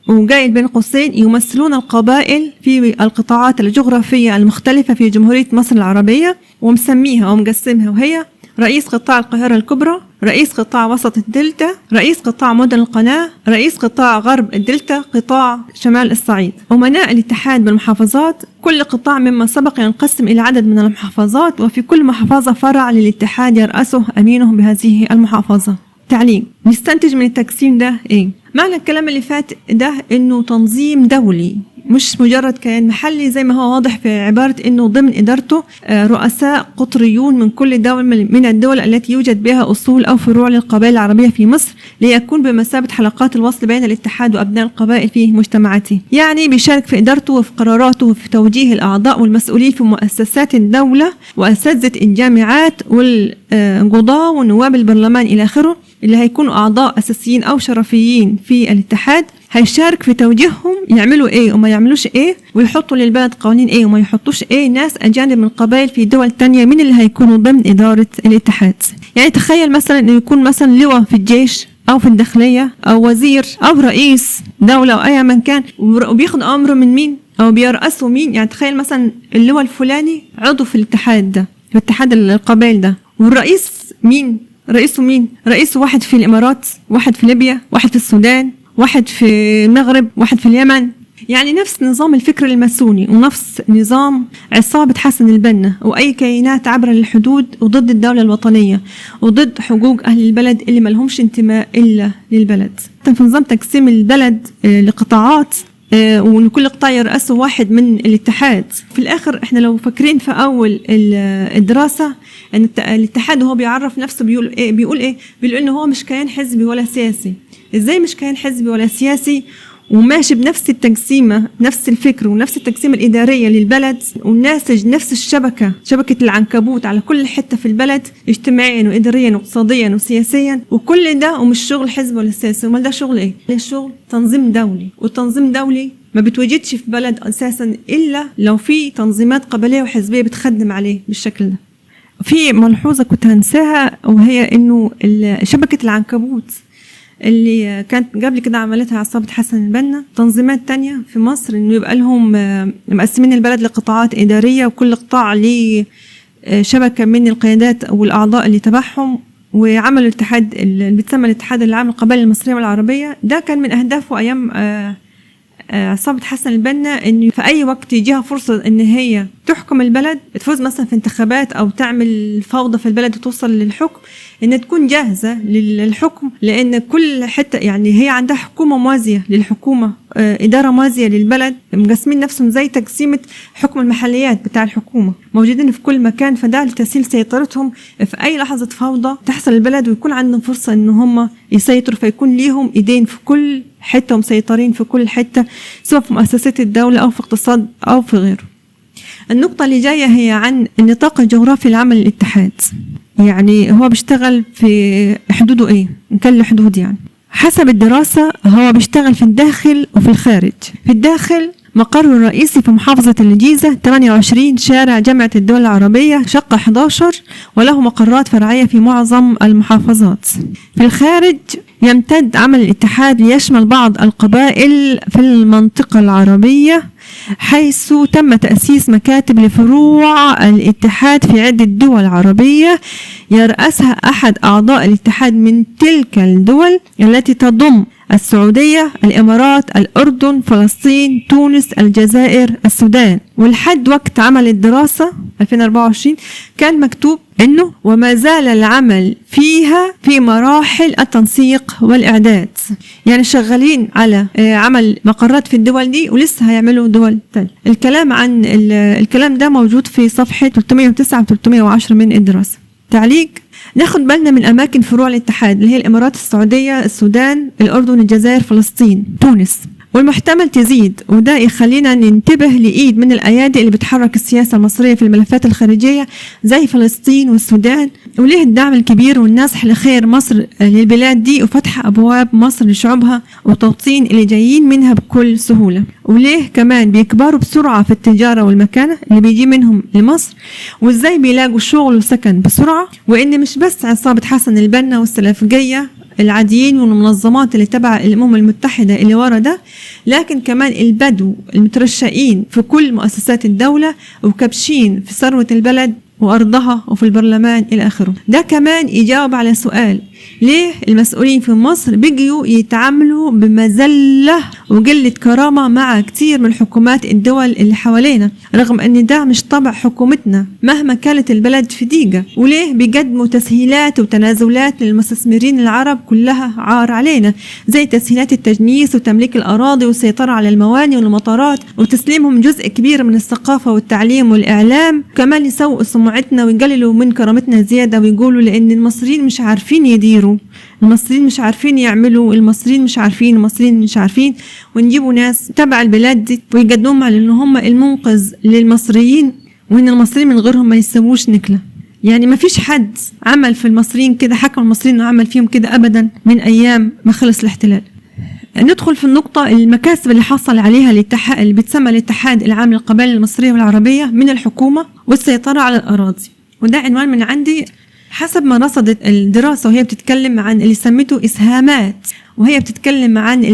وجاي بين قوسين يمثلون القبائل في القطاعات الجغرافية المختلفة في جمهورية مصر العربية، ومسميها ومقسمها، وهي رئيس قطاع القاهرة الكبرى، رئيس قطاع وسط الدلتا، رئيس قطاع مدن القناة، رئيس قطاع غرب الدلتا، قطاع شمال الصعيد. أمناء الاتحاد بالمحافظات، كل قطاع مما سبق ينقسم إلى عدد من المحافظات، وفي كل محافظة فرع للاتحاد يرأسه أمينه بهذه المحافظة. تعليق: نستنتج من التقسيم ده إيه؟ معنى الكلام اللي فات ده إنه تنظيم دولي مش مجرد كيان محلي زي ما هو واضح في عبارة إنه ضمن إدارته رؤساء قطريون من كل دولة من الدول التي يوجد بها أصول أو فروع للقبائل العربية في مصر، ليكون بمثابة حلقات الوصل بين الاتحاد وأبناء القبائل في مجتمعاته. يعني بيشارك في إدارته وفي قراراته وفي توجيه الأعضاء والمسؤولين في مؤسسات الدولة وأساتذة الجامعات والقضاة ونواب البرلمان إلى آخره، اللي هيكونوا أعضاء أساسيين أو شرفيين في الاتحاد. هيشارك في توجيههم يعملوا ايه وما يعملوش ايه، ويحطوا للبلد قوانين ايه وما يحطوش ايه. ناس اجانب من القبائل في دول تانية من اللي هيكونوا ضمن ادارة الاتحاد. يعني تخيل مثلا انه يكون مثلا لواء في الجيش او في الداخلية او وزير او رئيس دولة او اي من كان، وبياخد امره من مين او بيرأسوا مين. يعني تخيل مثلا اللواء الفلاني عضو في الاتحاد ده، في اتحاد القبائل ده، والرئيس مين؟ رئيسه مين؟ رئيسه واحد في الامارات، واحد في ليبيا، واحد في السودان، واحد في المغرب، واحد في اليمن. يعني نفس نظام الفكر الماسوني ونفس نظام عصابة حسن البنا وأي كيانات عبر الحدود وضد الدولة الوطنية وضد حقوق أهل البلد اللي ملهمش انتماء إلا للبلد. في نظام تقسيم البلد لقطاعات وإن كل قطاع يرأسه واحد من الاتحاد. في الآخر إحنا لو فاكرين في أول الدراسة أن الاتحاد وهو بيعرف نفسه بيقول إنه هو مش كيان حزبي ولا سياسي. إزاي مش كيان حزبي ولا سياسي وماشي بنفس التقسيمة، نفس الفكر ونفس التقسيمة الإدارية للبلد، وناسج نفس شبكة العنكبوت على كل حتة في البلد، اجتماعيا وإداريا واقتصاديا وسياسيا، وكل ده ومش شغل حزب ولا سياسي. وما ده شغل إيه؟ ده شغل تنظيم دولي. والتنظيم دولي ما بتوجدش في بلد أساسا إلا لو في تنظيمات قبلية وحزبية بتخدم عليه بالشكل ده. في ملحوظة كنت هنساها، وهي إنه شبكة العنكبوت اللي كانت قبل كده عملتها عصابة حسن البنا، تنظيمات تانية في مصر إنه يبقى لهم مقسمين البلد لقطاعات إدارية، وكل قطاع ليه شبكة من القيادات والأعضاء اللي تبعهم، وعملوا الاتحاد اللي بيتسمى الاتحاد العام للقبائل المصرية والعربية. ده كان من أهدافه أيام عصابة حسن البنا، إنه في أي وقت يجيها فرصة إن هي تحكم البلد، تفوز مثلا في انتخابات أو تعمل فوضى في البلد وتوصل للحكم، إن تكون جاهزة للحكم، لأن كل حتة يعني هي عندها حكومة موازية للحكومة، إدارة موازية للبلد، مقسمين نفسهم زي تقسيمة حكم المحليات بتاع الحكومة، موجودين في كل مكان. فده لتسهيل سيطرتهم في أي لحظة فوضى تحصل البلد، ويكون عندهم فرصة إن هم يسيطروا، فيكون ليهم إيدين في كل حتة ومسيطرين في كل حتة، سواء في مؤسسات الدولة أو في اقتصاد أو في غيره. النقطة اللي جاية هي عن النطاق الجغرافي لعمل الاتحاد. يعني هو بيشتغل في حدوده ايه، إن كان له حدود يعني. حسب الدراسة هو بيشتغل في الداخل وفي الخارج. في الداخل مقره الرئيسي في محافظة الجيزة 28 شارع جامعة الدول العربية شقة 11، وله مقرات فرعية في معظم المحافظات. في الخارج يمتد عمل الاتحاد ليشمل بعض القبائل في المنطقة العربية، حيث تم تأسيس مكاتب لفروع الاتحاد في عدة دول عربية يرأسها أحد أعضاء الاتحاد من تلك الدول التي تضم السعودية، الإمارات، الأردن، فلسطين، تونس، الجزائر، السودان. ولحد وقت عمل الدراسة 2024 كان مكتوب إنه وما زال العمل فيها في مراحل التنسيق والإعداد، يعني شغالين على عمل مقرات في الدول دي ولسه هيعملوا دول تانية. الكلام عن الكلام ده موجود في صفحة 309 و 310 من الدراسة. تعليق: ناخد بالنا من أماكن فروع الاتحاد اللي هي الإمارات، السعودية، السودان، الأردن، الجزائر، فلسطين، تونس، والمحتمل تزيد، وده يخلينا ننتبه لإيد من الأيادي اللي بتحرك السياسة المصرية في الملفات الخارجية زي فلسطين والسودان، وليه الدعم الكبير والنازح لخير مصر للبلاد دي وفتح أبواب مصر لشعوبها وتوطين اللي جايين منها بكل سهولة، وليه كمان بيكبروا بسرعة في التجارة والمكانة اللي بيجي منهم لمصر، وإزاي بيلاقوا شغل وسكن بسرعة، وإن مش بس عصابة حسن البنا والسلفجية العاديين والمنظمات اللي تبع الأمم المتحدة اللي ورا ده، لكن كمان البدو المترشقين في كل مؤسسات الدولة وكبشين في ثروة البلد وأرضها وفي البرلمان إلى آخره. ده كمان يجاوب على سؤال: ليه المسؤولين في مصر بيجوا يتعاملوا بمذلة وقلة كرامة مع كتير من حكومات الدول اللي حوالينا، رغم أن ده مش طبع حكومتنا مهما كانت البلد في ضيقة؟ وليه بيقدموا تسهيلات وتنازلات للمستثمرين العرب كلها عار علينا، زي تسهيلات التجنيس وتمليك الأراضي والسيطرة على الموانئ والمطارات وتسليمهم جزء كبير من الثقافة والتعليم والإعلام، كمان يسوقوا سمعتنا ويقللوا من كرامتنا زيادة ويقولوا لأن المصريين مش عارفين يديروا، المصريين مش عارفين يعملوا، المصريين مش عارفين، ونجيبوا ناس تبع البلاد دي ويقدموا على ان هم المنقذ للمصريين، وان المصريين من غيرهم ما يسووش نكلة. يعني ما فيش حد عمل في المصريين كده، حكم المصريين وعمل فيهم كده ابدا من ايام ما خلص الاحتلال. ندخل في النقطة: المكاسب اللي حصل عليها الاتحاد اللي بتسمى الاتحاد العام للقبائل المصرية والعربية من الحكومة والسيطرة على الأراضي، وده عنوان من عندي. حسب ما رصدت الدراسة وهي بتتكلم عن اللي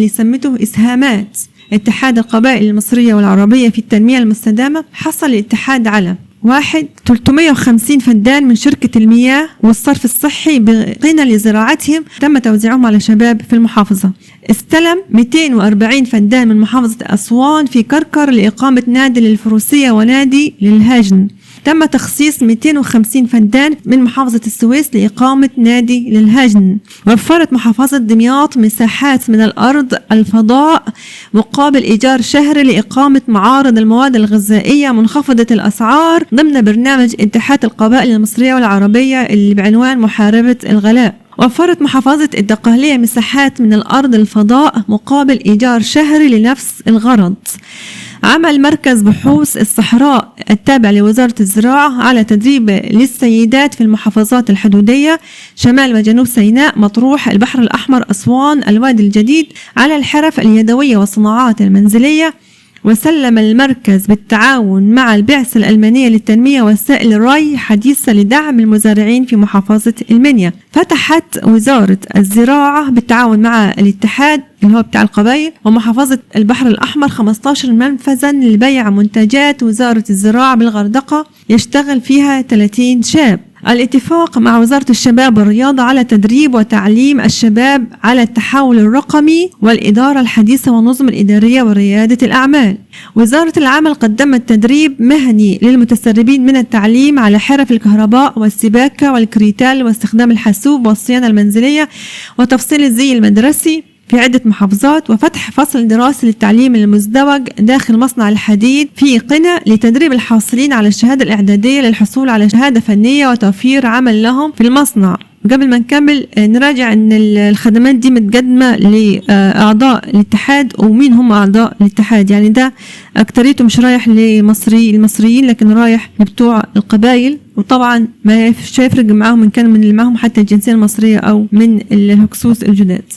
سمته إسهامات اتحاد القبائل المصرية والعربية في التنمية المستدامة، حصل الاتحاد على 1. 350 فدان من شركة المياه والصرف الصحي بقنا لزراعتهم تم توزيعهم على شباب في المحافظة. استلم 240 فدان من محافظة أسوان في كركر لإقامة نادي للفروسية ونادي للهجن. تم تخصيص 250 فدان من محافظة السويس لإقامة نادي للهجن. وفرت محافظة دمياط مساحات من الأرض الفضاء مقابل إيجار شهري لإقامة معارض المواد الغذائية منخفضة الأسعار ضمن برنامج اتحاد القبائل المصرية والعربية اللي بعنوان محاربة الغلاء. وفرت محافظة الدقهلية مساحات من الأرض الفضاء مقابل إيجار شهري لنفس الغرض. عمل مركز بحوث الصحراء التابع لوزارة الزراعة على تدريب للسيدات في المحافظات الحدودية شمال وجنوب سيناء، مطروح، البحر الأحمر، أسوان، الوادي الجديد على الحرف اليدوية والصناعات المنزلية. وسلم المركز بالتعاون مع البعثة الألمانية للتنمية وسائل الري حديثة لدعم المزارعين في محافظة المنيا. فتحت وزارة الزراعة بالتعاون مع الاتحاد اللي هو بتاع القبائل ومحافظة البحر الأحمر 15 منفذا لبيع منتجات وزارة الزراعة بالغردقة يشتغل فيها 30 شاب. الاتفاق مع وزارة الشباب والرياضة على تدريب وتعليم الشباب على التحول الرقمي والإدارة الحديثة والنظم الإدارية وريادة الأعمال. وزارة العمل قدمت تدريب مهني للمتسربين من التعليم على حرف الكهرباء والسباكة والكريتال واستخدام الحاسوب والصيانة المنزلية وتفصيل الزي المدرسي في عدة محافظات. وفتح فصل دراسي للتعليم المزدوج داخل مصنع الحديد في قنا لتدريب الحاصلين على الشهادة الإعدادية للحصول على شهادة فنية وتوفير عمل لهم في المصنع. قبل ما نكمل نراجع ان الخدمات دي متقدمة لأعضاء الاتحاد ومين هم أعضاء الاتحاد. يعني ده أكتريته مش رايح المصريين لكن رايح لبتوع القبائل، وطبعا ما يفرق معاهم من كان من اللي معاهم حتى الجنسية المصرية أو من الهكسوس الجداد.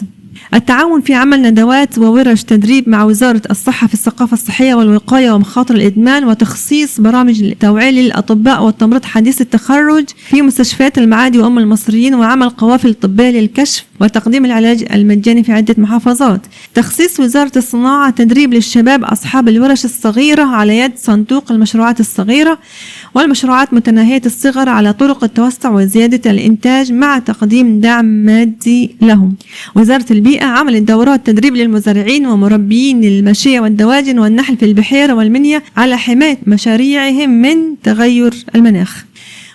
التعاون في عمل ندوات وورش تدريب مع وزارة الصحة في الثقافة الصحية والوقاية ومخاطر الإدمان، وتخصيص برامج توعية للأطباء والتمريض حديث التخرج في مستشفيات المعادي وأم المصريين، وعمل قوافل طبية للكشف وتقديم العلاج المجاني في عدة محافظات. تخصيص وزارة الصناعة تدريب للشباب أصحاب الورش الصغيرة على يد صندوق المشروعات الصغيرة والمشروعات متناهية الصغر على طرق التوسع وزيادة الإنتاج مع تقديم دعم مادي لهم. وزارة البيئة عملت دورات تدريب للمزارعين ومربيين الماشية والدواجن والنحل في البحيرة والمنيا على حماية مشاريعهم من تغير المناخ.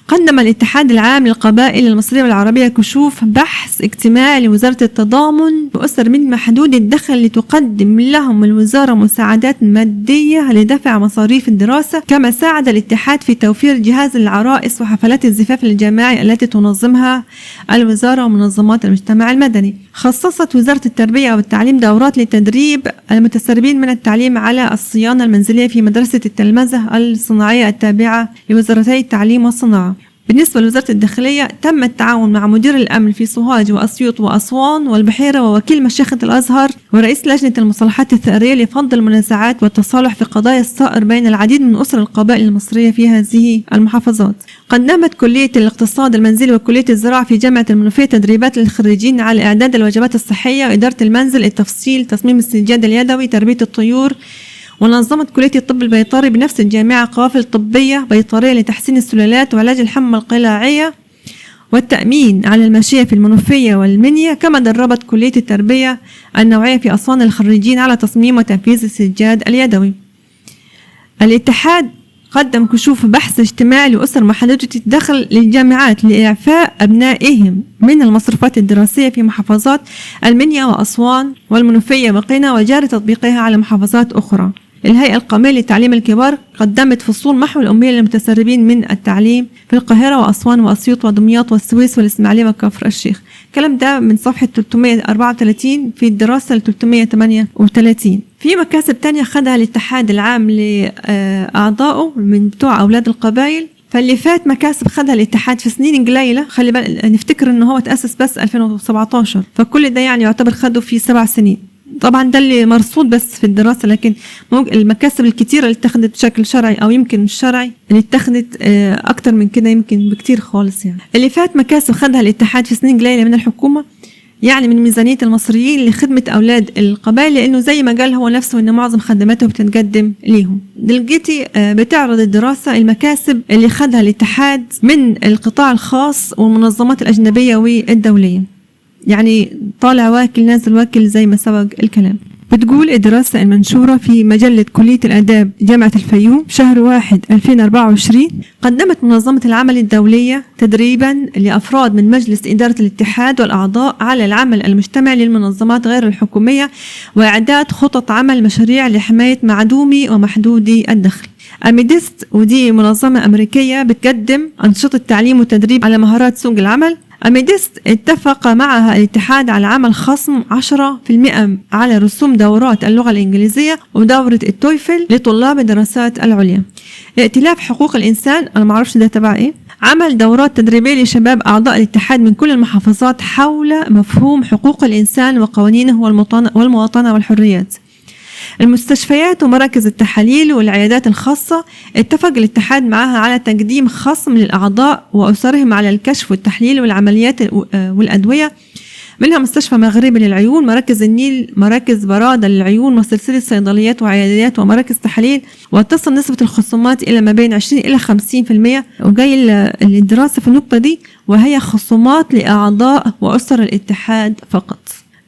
قدم الاتحاد العام للقبائل المصرية والعربية كشوف بحث اجتماعي لوزارة التضامن بأسر من محدود الدخل لتقدم لهم الوزارة مساعدات مادية لدفع مصاريف الدراسة. كما ساعد الاتحاد في توفير جهاز العرائس وحفلات الزفاف الجماعي التي تنظمها الوزارة ومنظمات المجتمع المدني. خصصت وزارة التربية والتعليم دورات لتدريب المتسربين من التعليم على الصيانة المنزلية في مدرسة التلمذة الصناعية التابعة لوزارتي التعليم والصناعة. بالنسبة لوزارة الداخلية تم التعاون مع مدير الأمن في سوهاج وأسيوط وأسوان والبحيرة ووكيل مشيخة الأزهر ورئيس لجنة المصالحات الثأرية لفض المنازعات والتصالح في قضايا الصائر بين العديد من أسر القبائل المصرية في هذه المحافظات. قدمت كلية الاقتصاد المنزلي وكلية الزراعة في جامعة المنوفية تدريبات للخريجين على إعداد الوجبات الصحية وإدارة المنزل، التفصيل، تصميم السجاد اليدوي، تربية الطيور. ونظمت كلية الطب البيطري بنفس الجامعة قوافل طبية بيطرية لتحسين السلالات وعلاج الحمى القلاعية والتأمين على الماشية في المنوفية والمنيا. كما دربت كلية التربية النوعية في أسوان الخريجين على تصميم وتنفيذ السجاد اليدوي. الاتحاد قدم كشوف بحث اجتماعي لأسر محدودة الدخل للجامعات لإعفاء أبنائهم من المصروفات الدراسية في محافظات المنيا وأسوان والمنوفية وقنا، وجاري تطبيقها على محافظات أخرى. الهيئة القومية لتعليم الكبار قدمت فصول محو الأمية للمتسربين من التعليم في القاهرة وأسوان وأسيوط ودمياط والسويس والإسماعيلية وكفر الشيخ. الكلام ده من صفحة 334 في الدراسة ل 338. في مكاسب تانية خدها الاتحاد العام لأعضائه من بتوع أولاد القبائل. فاللي فات مكاسب خدها الاتحاد في سنين قليلة، خلي بالك نفتكر إنه هو تأسس بس 2017، فكل ده يعني يعتبر خده في 7 سنين. طبعا ده اللي مرصود بس في الدراسة، لكن المكاسب الكتيرة اللي اتخذت بشكل شرعي أو يمكن مش شرعي اللي اتخذت أكتر من كده يمكن بكتير خالص. يعني اللي فات مكاسب خدها الاتحاد في سنين قليلة من الحكومة، يعني من ميزانية المصريين لخدمة أولاد القبائل، لأنه زي ما قال هو نفسه إن معظم خدماته بتتقدم ليهم. دلوقتي بتعرض الدراسة المكاسب اللي خدها الاتحاد من القطاع الخاص والمنظمات الأجنبية والدولية، يعني طالع واكل نازل واكل زي ما سبق الكلام. بتقول الدراسة المنشورة في مجلة كلية الآداب جامعة الفيوم شهر 1 2024 قدمت منظمة العمل الدولية تدريبا لأفراد من مجلس إدارة الاتحاد والأعضاء على العمل المجتمعي للمنظمات غير الحكومية وإعداد خطط عمل مشاريع لحماية معدومي ومحدودي الدخل. أميديست ودي منظمة أمريكية بتقدم أنشطة تعليم وتدريب على مهارات سوق العمل. أميديست اتفق معها الاتحاد على عمل خصم 10% على رسوم دورات اللغة الإنجليزية ودورة التويفل لطلاب الدراسات العليا. ائتلاف حقوق الإنسان، أنا معرفش ده تبع إيه، عمل دورات تدريبية لشباب أعضاء الاتحاد من كل المحافظات حول مفهوم حقوق الإنسان وقوانينه والمواطنة والحريات. المستشفيات ومراكز التحاليل والعيادات الخاصة اتفق الاتحاد معها على تقديم خصم للأعضاء وأسرهم على الكشف والتحليل والعمليات والأدوية، منها مستشفى مغربي للعيون، مراكز النيل، مراكز برادة للعيون، وسلسلة صيدليات وعيادات ومراكز تحاليل. وتصل نسبة الخصومات إلى ما بين 20 إلى 50%. وجاي الدراسة في النقطة دي وهي خصومات لأعضاء وأسر الاتحاد فقط.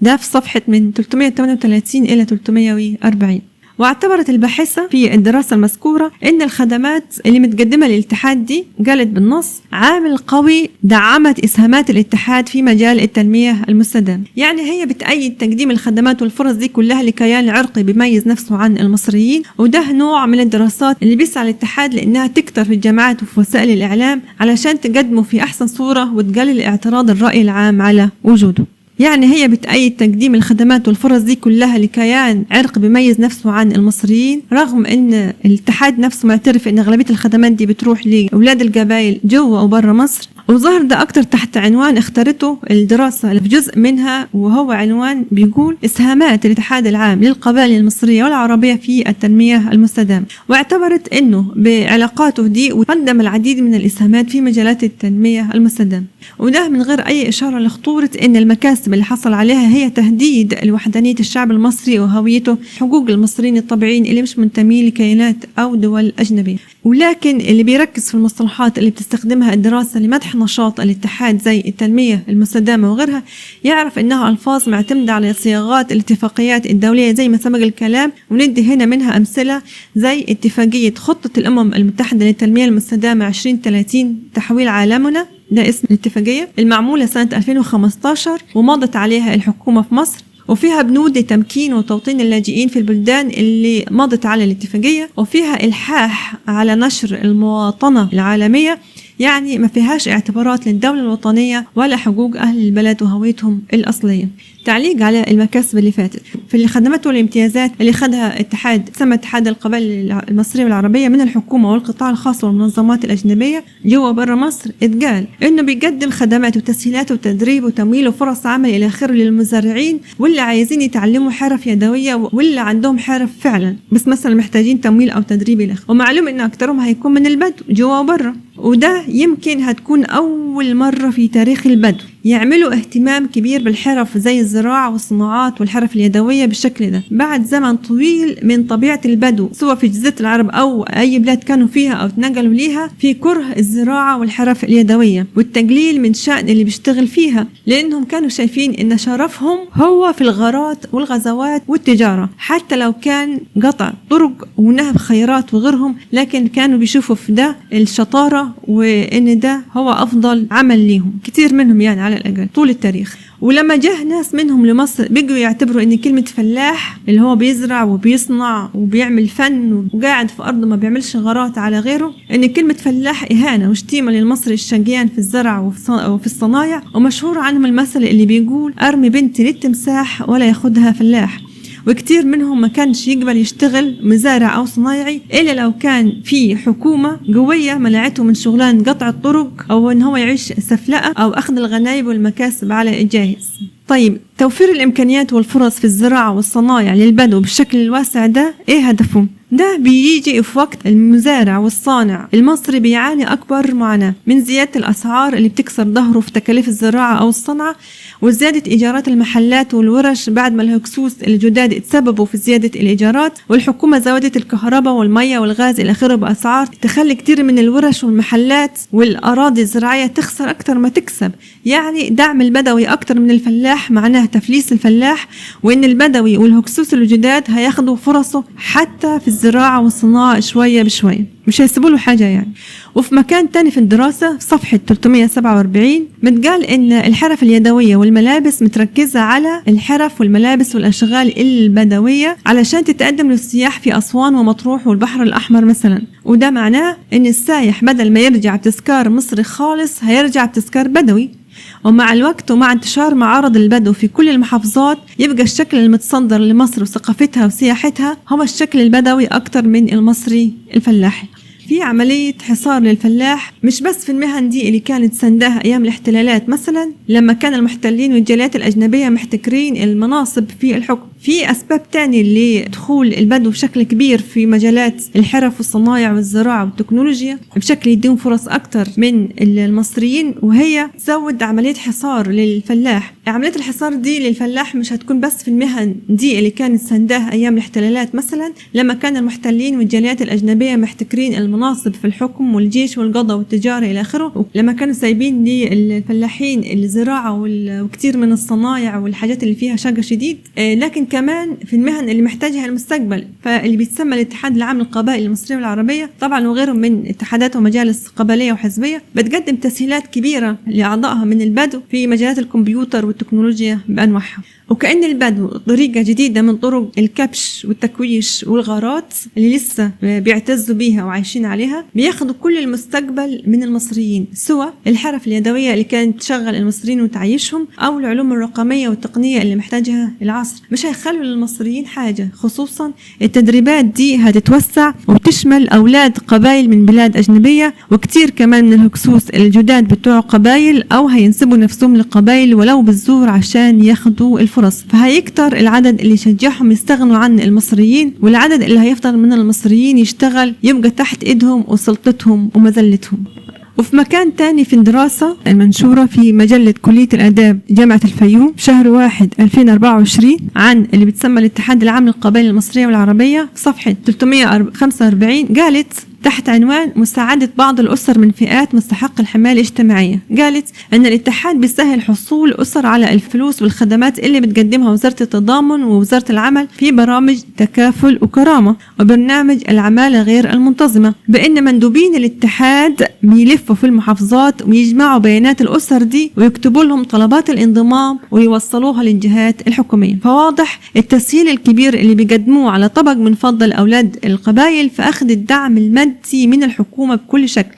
ده في صفحة من 338 إلى 340. واعتبرت الباحثة في الدراسة المذكورة إن الخدمات اللي متقدمة للاتحاد دي قالت بالنص عامل قوي دعمت إسهامات الاتحاد في مجال التنمية المستدامة. يعني هي بتأيد تقديم الخدمات والفرص دي كلها لكيان عرقي بيميز نفسه عن المصريين، وده نوع من الدراسات اللي بيسعى الاتحاد لأنها تكتر في الجامعات وفي وسائل الإعلام علشان تقدمه في أحسن صورة وتقلل اعتراض الرأي العام على وجوده. يعني هي بتأيد تقديم الخدمات والفرص دي كلها لكيان عرق بيميز نفسه عن المصريين، رغم ان الاتحاد نفسه معترف ان اغلبية الخدمات دي بتروح لأولاد القبائل جوا وبرا مصر. وظهر ده أكتر تحت عنوان اختارته الدراسة في جزء منها، وهو عنوان بيقول إسهامات الاتحاد العام للقبائل المصرية والعربية في التنمية المستدامة. واعتبرت أنه بعلاقاته دي قدم العديد من الإسهامات في مجالات التنمية المستدامة، وده من غير أي إشارة لخطورة أن المكاسب اللي حصل عليها هي تهديد لوحدانية الشعب المصري وهويته، حقوق المصريين الطبيعيين اللي مش منتمين لكيانات أو دول أجنبية. ولكن اللي بيركز في المصطلحات اللي بتستخدمها الدراسة لمدح نشاط الاتحاد زي التنمية المستدامة وغيرها يعرف إنها ألفاظ معتمدة على صياغات الاتفاقيات الدولية زي ما سبق الكلام، وندي هنا منها أمثلة زي اتفاقية خطة الأمم المتحدة للتنمية المستدامة 2030 تحويل عالمنا، ده اسم الاتفاقية المعمولة سنة 2015 ومضت عليها الحكومة في مصر، وفيها بنود لتمكين وتوطين اللاجئين في البلدان اللي مضت على الاتفاقية، وفيها إلحاح على نشر المواطنة العالمية، يعني ما فيهاش اعتبارات للدولة الوطنية ولا حقوق أهل البلد وهويتهم الأصلية. تعليق على المكاسب اللي فاتت في الخدمات والامتيازات اللي خدها اتحاد القبائل المصرية والعربية من الحكومة والقطاع الخاص والمنظمات الأجنبية جوا برا مصر، اتقال إنه بيقدم خدمات وتسهيلات وتدريب وتمويل وفرص عمل إلى آخره للمزارعين واللي عايزين يتعلموا حرف يدوية واللي عندهم حرف فعلا بس مثلا محتاجين تمويل أو تدريب إلى آخره. ومعلوم إن أكترهم هيكون من البدو جوا وبرا، وده يمكن هتكون أول مرة في تاريخ البدو يعملوا اهتمام كبير بالحرف زي الزراعة والصناعات والحرف اليدوية بالشكل ده بعد زمن طويل من طبيعة البدو سواء في جزيرة العرب أو أي بلاد كانوا فيها أو تنقلوا ليها في كره الزراعة والحرف اليدوية والتقليل من شأن اللي بيشتغل فيها، لأنهم كانوا شايفين إن شرفهم هو في الغارات والغزوات والتجارة، حتى لو كان قطع طرق ونهب خيرات وغيرهم، لكن كانوا بيشوفوا في ده الشطارة وإن ده هو أفضل عمل ليهم كتير منهم يعني على الأقل طول التاريخ. ولما جه ناس منهم لمصر بيجوا يعتبروا ان كلمة فلاح اللي هو بيزرع وبيصنع وبيعمل فن وقاعد في أرضه ما بيعملش غارات على غيره، ان كلمة فلاح إهانة وشتيمة للمصري الشقيان في الزرع وفي الصنايع. ومشهور عنهم المثل اللي بيقول أرمي بنتي للتمساح ولا ياخدها فلاح. وكتير منهم ما كانش يقبل يشتغل مزارع أو صنايعي إلا لو كان في حكومة قوية منعته من شغلان قطع الطرق أو إن هو يعيش سفلقة أو أخذ الغنايب والمكاسب على الجاهز. طيب توفير الإمكانيات والفرص في الزراعة والصنايع للبدو بالشكل الواسع ده إيه هدفه؟ ده بيجي في وقت المزارع والصانع المصري بيعاني أكبر معاناة من زيادة الأسعار اللي بتكسر ظهره في تكاليف الزراعة أو الصنعة، وزيادة إيجارات المحلات والورش بعد ما الهكسوس الجداد اتسببوا في زيادة الإيجارات، والحكومة زودت الكهرباء والمية والغاز إلى آخره بأسعار تخلي كتير من الورش والمحلات والأراضي الزراعية تخسر أكتر ما تكسب. يعني دعم البدوي أكتر من الفلاح معناه تفليس الفلاح، وإن البدوي والهكسوس الجداد هياخدوا فرصه حتى في الزراعة والصناعة شوية بشوية، مش هيسيبوا له حاجة يعني. وفي مكان تاني في الدراسة في صفحة 347 متقال إن الحرف اليدوية والملابس متركزة على الحرف والملابس والأشغال البدوية علشان تتقدم للسياح في أسوان ومطروح والبحر الأحمر مثلا، وده معناه إن السايح بدل ما يرجع بتذكار مصري خالص هيرجع بتذكار بدوي. ومع الوقت ومع انتشار معارض البدو في كل المحافظات يبقى الشكل المتصدر لمصر وثقافتها وسياحتها هو الشكل البدوي أكتر من المصري الفلاحي. في عملية حصار للفلاح مش بس في المهن دي اللي كانت سندها أيام الاحتلالات مثلا لما كان المحتلين والجاليات الأجنبية محتكرين المناصب في الحكم، في أسباب تانية لدخول البدو بشكل كبير في مجالات الحرف والصنايع والزراعة والتكنولوجيا بشكل يديهم فرص أكتر من المصريين، وهي تزود عملية حصار للفلاح. عملية الحصار دي للفلاح مش هتكون بس في المهن دي اللي كانت سندها أيام الاحتلالات مثلا لما كان المحتلين والجاليات الأجنبية محتكرين المناصب في الحكم والجيش والقضاء والتجارة إلى آخره، لما كانوا سايبين للفلاحين الزراعة وكتير من الصنايع والحاجات اللي فيها شقة شديد. لكن كمان في المهن اللي محتاجها المستقبل. فاللي بيتسمى الاتحاد العام للقبائل المصرية والعربية طبعا وغيرهم من اتحادات ومجالس قبلية وحزبية بتقدم تسهيلات كبيرة لأعضائها من البدو في مجالات الكمبيوتر والتكنولوجيا بأنواعها. وكأن البدو طريقة جديدة من طرق الكبش والتكويش والغارات اللي لسه بيعتزوا بيها وعايشين عليها، بياخدوا كل المستقبل من المصريين، سواء الحرف اليدوية اللي كانت تشغل المصريين وتعيشهم أو العلوم الرقمية والتقنية اللي محتاجها العصر. مش هيخلوا للمصريين حاجة، خصوصا التدريبات دي هتتوسع وتشمل أولاد قبائل من بلاد أجنبية، وكتير كمان من الهكسوس الجداد بتوع قبائل أو هينسبوا نفسهم لقبائل ولو بالزور عشان ياخدوا الفرص. فهيكتر العدد اللي يشجعهم يستغنوا عن المصريين، والعدد اللي هيفضل من المصريين يشتغل يبقى تحت ايدهم وسلطتهم ومذلتهم. وفي مكان تاني في الدراسة المنشورة في مجلة كلية الآداب جامعة الفيوم شهر 1 2024 عن اللي بتسمى الاتحاد العام للقبائل المصرية والعربية صفحة 345 قالت تحت عنوان مساعدة بعض الأسر من فئات مستحق الحماية الاجتماعية، قالت أن الاتحاد بيسهل حصول الأسر على الفلوس والخدمات اللي بتقدمها وزارة التضامن ووزارة العمل في برامج تكافل وكرامة وبرنامج العمالة غير المنتظمة، بأن مندوبين الاتحاد بيلفوا في المحافظات ويجمعوا بيانات الأسر دي ويكتبوا لهم طلبات الانضمام ويوصلوها للجهات الحكومية. فواضح التسهيل الكبير اللي بيقدموه على طبق من فضل أولاد القبائل في أخذ الدعم المادي من الحكومة بكل شكل،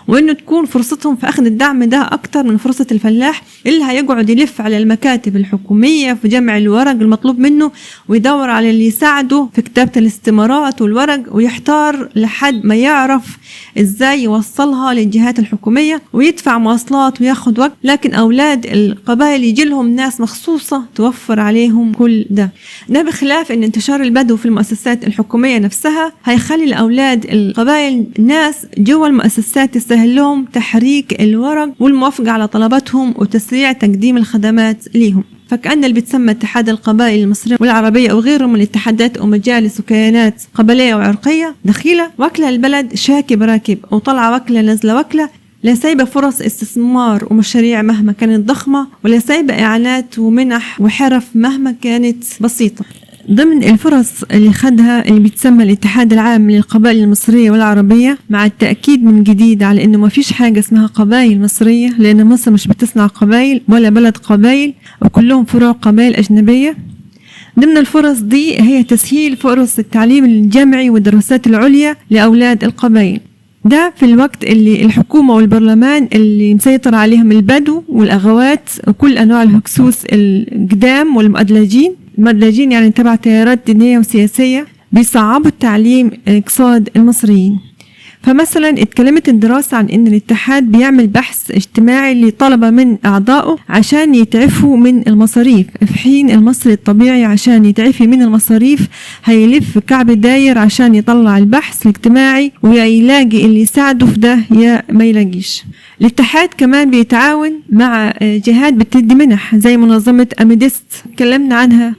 وإنه تكون فرصتهم في أخذ الدعم ده أكتر من فرصة الفلاح اللي هيقعد يلف على المكاتب الحكومية في جمع الورق المطلوب منه ويدور على اللي يساعده في كتابة الاستمارات والورق ويحتار لحد ما يعرف إزاي يوصلها للجهات الحكومية ويدفع مواصلات وياخد وقت. لكن أولاد القبائل يجي لهم ناس مخصوصة توفر عليهم كل ده بخلاف إن انتشار البدو في المؤسسات الحكومية نفسها هيخلي الأولاد القبائل ناس جوا المؤسسات تسهل لهم تحريك الورق والموافقة على طلباتهم وتسريع تقديم الخدمات ليهم. فكأن اللي بتسمى اتحاد القبائل المصرية والعربية أو غيرهم من الاتحادات ومجالس وكيانات قبلية وعرقية دخيلة واكلة البلد شاكي براكب وطلع واكلة نزلة واكلة، لا سايبة فرص استثمار ومشاريع مهما كانت ضخمة، ولا سايبة إعانات ومنح وحرف مهما كانت بسيطة. ضمن الفرص اللي خدها اللي بيتسمى الاتحاد العام للقبائل المصرية والعربية، مع التأكيد من جديد على إنه ما فيش حاجة اسمها قبائل مصرية، لأن مصر مش بتصنع قبائل ولا بلد قبائل وكلهم فروع قبائل أجنبية. ضمن الفرص دي هي تسهيل فرص التعليم الجامعي والدراسات العليا لأولاد القبائل، ده في الوقت اللي الحكومة والبرلمان اللي مسيطر عليهم البدو والأغوات وكل أنواع الهكسوس القدام والمؤدلجين يعني تبع تيارات دينية وسياسية بيصعبوا التعليم اقتصاد المصريين. فمثلا اتكلمت الدراسة عن ان الاتحاد بيعمل بحث اجتماعي لطلبة من اعضائه عشان يتعفوا من المصاريف، في حين المصري الطبيعي عشان يتعفي من المصاريف هيلف كعب داير عشان يطلع البحث الاجتماعي ويا يلاقي اللي يساعده في ده يا ما يلاقيش. الاتحاد كمان بيتعاون مع جهات بتدي منح زي منظمة أميديست اتكلمنا عنها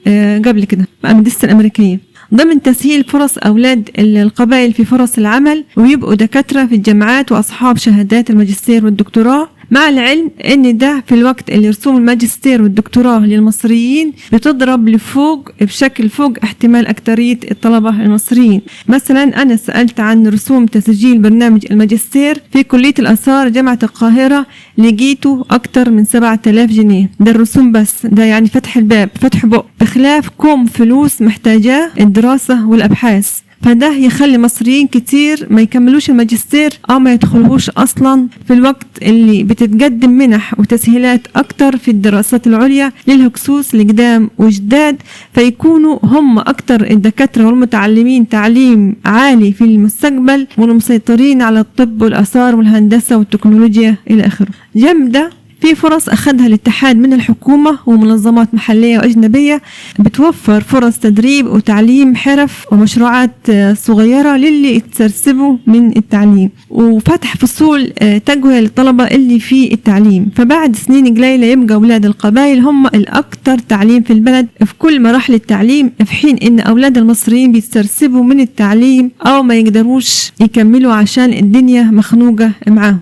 قبل كده، أميديست الأمريكية، ضمن تسهيل فرص أولاد القبائل في فرص العمل ويبقوا دكاترة في الجامعات وأصحاب شهادات الماجستير والدكتوراه، مع العلم ان ده في الوقت اللي رسوم الماجستير والدكتوراه للمصريين بتضرب لفوق بشكل فوق احتمال أكترية الطلبة المصريين. مثلا أنا سألت عن رسوم تسجيل برنامج الماجستير في كلية الآثار جامعة القاهرة، لقيته أكتر من 7000 جنيه، ده الرسوم بس، ده يعني فتح الباب فتح بق، بخلاف كم فلوس محتاجاه الدراسة والأبحاث. فده يخلي مصريين كتير ما يكملوش الماجستير أو ما يدخلوش أصلا في الوقت اللي بتتقدم منح وتسهيلات أكتر في الدراسات العليا للهكسوس القدام وجداد، فيكونوا هم أكتر الدكاترة والمتعلمين تعليم عالي في المستقبل والمسيطرين على الطب والآثار والهندسة والتكنولوجيا إلى آخره. جنب في فرص أخذها الاتحاد من الحكومة ومنظمات محلية وأجنبية بتوفر فرص تدريب وتعليم حرف ومشروعات صغيرة للي يتسرسبوا من التعليم، وفتح فصول تقوية للطلبة اللي في التعليم. فبعد سنين قليلة يبقى أولاد القبائل هم الأكثر تعليم في البلد في كل مراحل التعليم، في حين إن أولاد المصريين بيتسرسبوا من التعليم أو ما يقدروش يكملوا عشان الدنيا مخنوقة معاهم.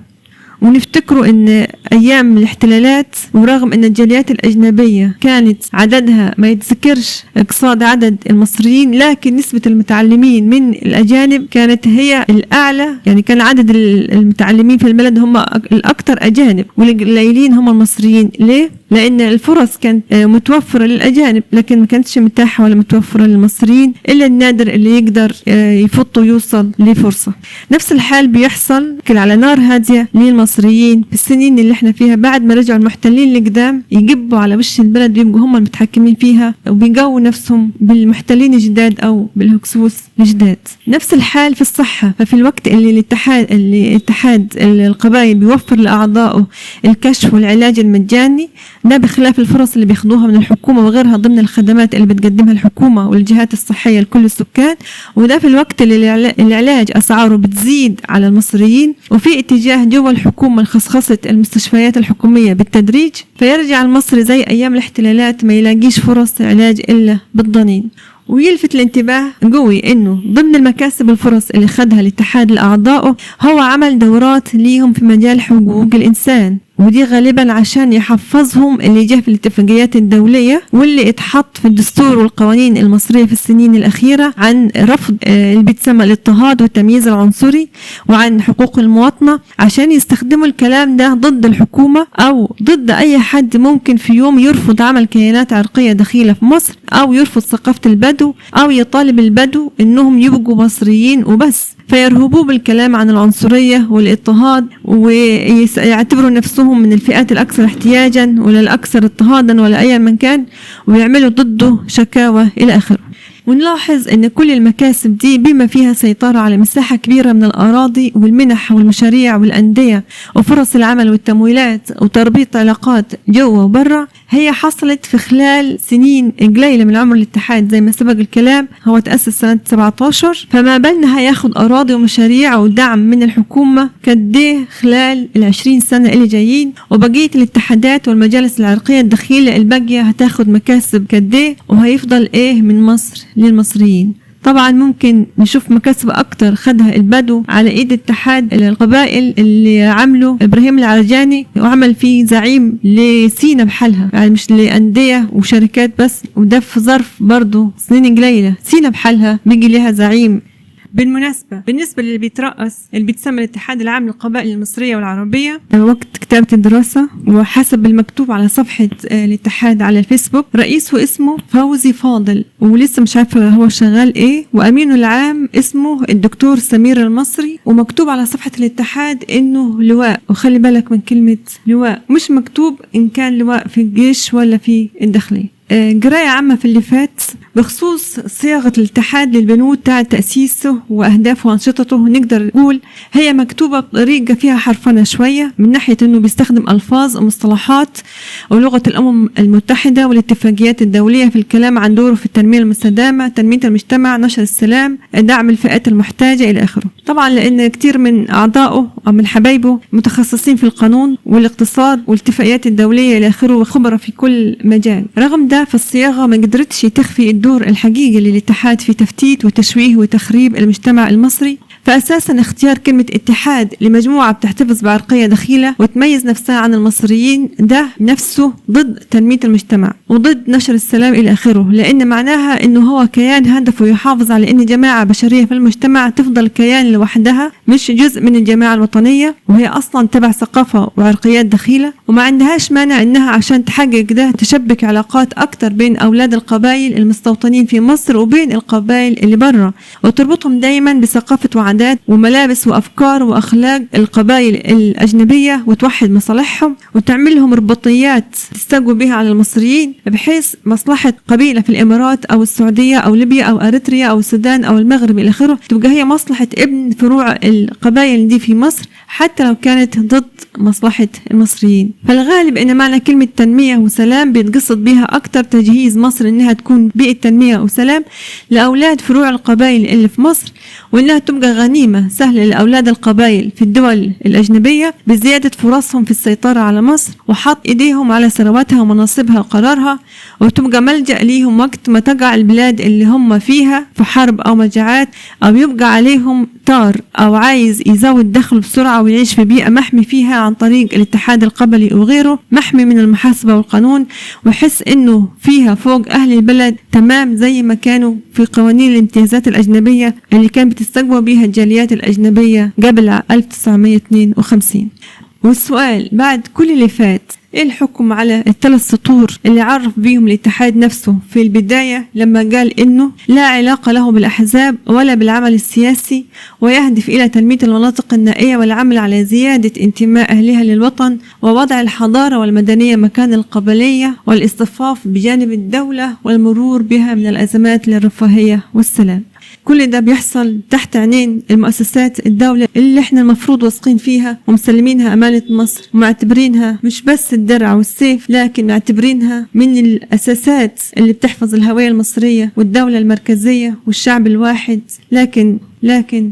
ونفتكروا ان ايام الاحتلالات ورغم ان الجاليات الاجنبية كانت عددها ما يتذكرش قصاد عدد المصريين، لكن نسبة المتعلمين من الاجانب كانت هي الاعلى. يعني كان عدد المتعلمين في البلد هم الاكثر اجانب والقليلين هم المصريين. ليه؟ لان الفرص كانت متوفرة للاجانب لكن ما كانتش متاحة ولا متوفرة للمصريين، الا النادر اللي يقدر يفوت ويوصل لفرصة. نفس الحال بيحصل على نار هادية للمصريين في السنين اللي احنا فيها بعد ما رجعوا المحتلين لقدام يجبوا على وش البلد ويبقوا هم المتحكمين فيها وبيقوا نفسهم بالمحتلين الجداد او بالهكسوس الجداد. نفس الحال في الصحة. ففي الوقت اللي اتحاد القبائل بيوفر لأعضائه الكشف والعلاج المجاني، ده بخلاف الفرص اللي بياخدوها من الحكومة وغيرها ضمن الخدمات اللي بتقدمها الحكومة والجهات الصحية لكل السكان، وده في الوقت اللي العلاج أسعاره بتزيد على المصريين وفي اتجاه جوا الحكومة لخصخصة المستشفيات الحكومية بالتدريج، فيرجع المصري زي أيام الاحتلالات ما يلاقيش فرص علاج إلا بالضنين. ويلفت الانتباه قوي انه ضمن المكاسب الفرص اللي خدها الاتحاد لأعضائه هو عمل دورات ليهم في مجال حقوق الإنسان، ودي غالبا عشان يحفظهم اللي جه في الاتفاقيات الدولية واللي اتحط في الدستور والقوانين المصرية في السنين الأخيرة عن رفض اللي بيتسمى الاضطهاد والتمييز العنصري وعن حقوق المواطنة، عشان يستخدموا الكلام ده ضد الحكومة أو ضد أي حد ممكن في يوم يرفض عمل كيانات عرقية دخيلة في مصر أو يرفض ثقافة البدو أو يطالب البدو إنهم يبقوا مصريين وبس، فيرهبوا بالكلام عن العنصرية والاضطهاد ويعتبروا نفسهم من الفئات الأكثر احتياجا ولا الأكثر اضطهادا ولا أي من كان، ويعملوا ضده شكاوى إلى آخره. ونلاحظ أن كل المكاسب دي بما فيها سيطرة على مساحة كبيرة من الأراضي والمنح والمشاريع والأندية وفرص العمل والتمويلات وتربيط علاقات جوا وبرا، هي حصلت في خلال سنين قليلة من عمر الاتحاد. زي ما سبق الكلام هو تأسس سنة 17، فما بالنا هياخد أراضي ومشاريع ودعم من الحكومة كده خلال 20 سنة اللي جايين، وبقية الاتحادات والمجالس العرقية الدخيلة الباقية هتاخد مكاسب كده، وهيفضل ايه من مصر للمصريين. طبعا ممكن نشوف مكاسب أكتر خدها البدو على إيد اتحاد القبائل اللي عمله إبراهيم العرجاني وعمل فيه زعيم لسينا بحالها، يعني مش لأندية وشركات بس، وده في ظرف برضو سنين قليلة سينا بحالها بيجي لها زعيم. بالنسبة للي بيترأس اللي بيتسمى الاتحاد العام للقبائل المصرية والعربية وقت كتابة الدراسة، وحسب المكتوب على صفحة الاتحاد على الفيسبوك رئيسه اسمه فوزي فاضل ولسه مش عارفة هو شغال ايه، وأمينه العام اسمه الدكتور سمير المصري، ومكتوب على صفحة الاتحاد انه لواء، وخلي بالك من كلمة لواء، مش مكتوب ان كان لواء في الجيش ولا في الداخلية. قراية عامة في اللي فات بخصوص صياغة الاتحاد للبنود بتاع تأسيسه وأهدافه وأنشطته، نقدر نقول هي مكتوبة بطريقة فيها حرفنة شوية من ناحية أنه بيستخدم ألفاظ ومصطلحات ولغة الأمم المتحدة والاتفاقيات الدولية في الكلام عن دوره في التنمية المستدامة، تنمية المجتمع، نشر السلام، دعم الفئات المحتاجة إلى آخره. طبعا لأن كتير من أعضائه أو من حبايبه متخصصين في القانون والاقتصاد والاتفاقيات الدولية إلى آخره وخبرة في كل مجال. رغم ده فالصياغة ما قدرتش تخفي الدور الحقيقي للاتحاد في تفتيت وتشويه وتخريب المجتمع المصري. فأساسا اختيار كلمة اتحاد لمجموعة بتحتفظ بعرقية دخيلة وتميز نفسها عن المصريين ده نفسه ضد تنمية المجتمع وضد نشر السلام إلى آخره، لأن معناها إنه هو كيان هدفه يحافظ على إن جماعة بشرية في المجتمع تفضل كيان لوحدها مش جزء من الجماعة الوطنية، وهي أصلا تبع ثقافة وعرقيات دخيلة، وما عندهاش مانع إنها عشان تحقق ده تشبك علاقات أكتر بين أولاد القبائل المستوطنين في مصر وبين القبائل اللي برا، وتربطهم دايما بثقافة وعادات وملابس وأفكار وأخلاق القبائل الأجنبية وتوحد مصالحهم وتعملهم رباطيات تستقوا بها على المصريين، بحيث مصلحة قبيلة في الإمارات أو السعودية أو ليبيا أو أريتريا أو السودان أو المغرب إلى آخره تبقى هي مصلحة ابن فروع القبائل دي في مصر حتى لو كانت ضد مصلحة المصريين. فالغالب إن معنى كلمة تنمية وسلام بيتقصد بها أكتر تجهيز مصر إنها تكون بيئة تنمية وسلام لأولاد فروع القبائل اللي في مصر، وإنها تبقى غنيمة سهلة لأولاد القبائل في الدول الأجنبية بزيادة فرصهم في السيطرة على مصر وحط إيديهم على ثرواتها ومناصبها وقرارها، وتبقى ملجأ ليهم وقت ما تقع البلاد اللي هم فيها في حرب أو مجاعات أو يبقى عليهم محتار أو عايز يزود دخله بسرعة ويعيش في بيئة محمي فيها عن طريق الاتحاد القبلي وغيره، محمي من المحاسبة والقانون، ويحس إنه فيها فوق أهل البلد تمام زي ما كانوا في قوانين الامتيازات الأجنبية اللي كانت بتستقوى بيها الجاليات الأجنبية قبل 1952. والسؤال بعد كل اللي فات، ايه الحكم على ال3 سطور اللي عرف بيهم الاتحاد نفسه في البداية لما قال انه لا علاقة له بالاحزاب ولا بالعمل السياسي، ويهدف الى تنمية المناطق النائية والعمل على زيادة انتماء اهلها للوطن ووضع الحضارة والمدنية مكان القبلية والاصطفاف بجانب الدولة والمرور بها من الازمات للرفاهية والسلام. كل ده بيحصل تحت عينين المؤسسات الدولة اللي احنا المفروض واثقين فيها ومسلمينها أمانة مصر، ومعتبرينها مش بس الدرع والسيف، لكن معتبرينها من الأساسات اللي بتحفظ الهوية المصرية والدولة المركزية والشعب الواحد. لكن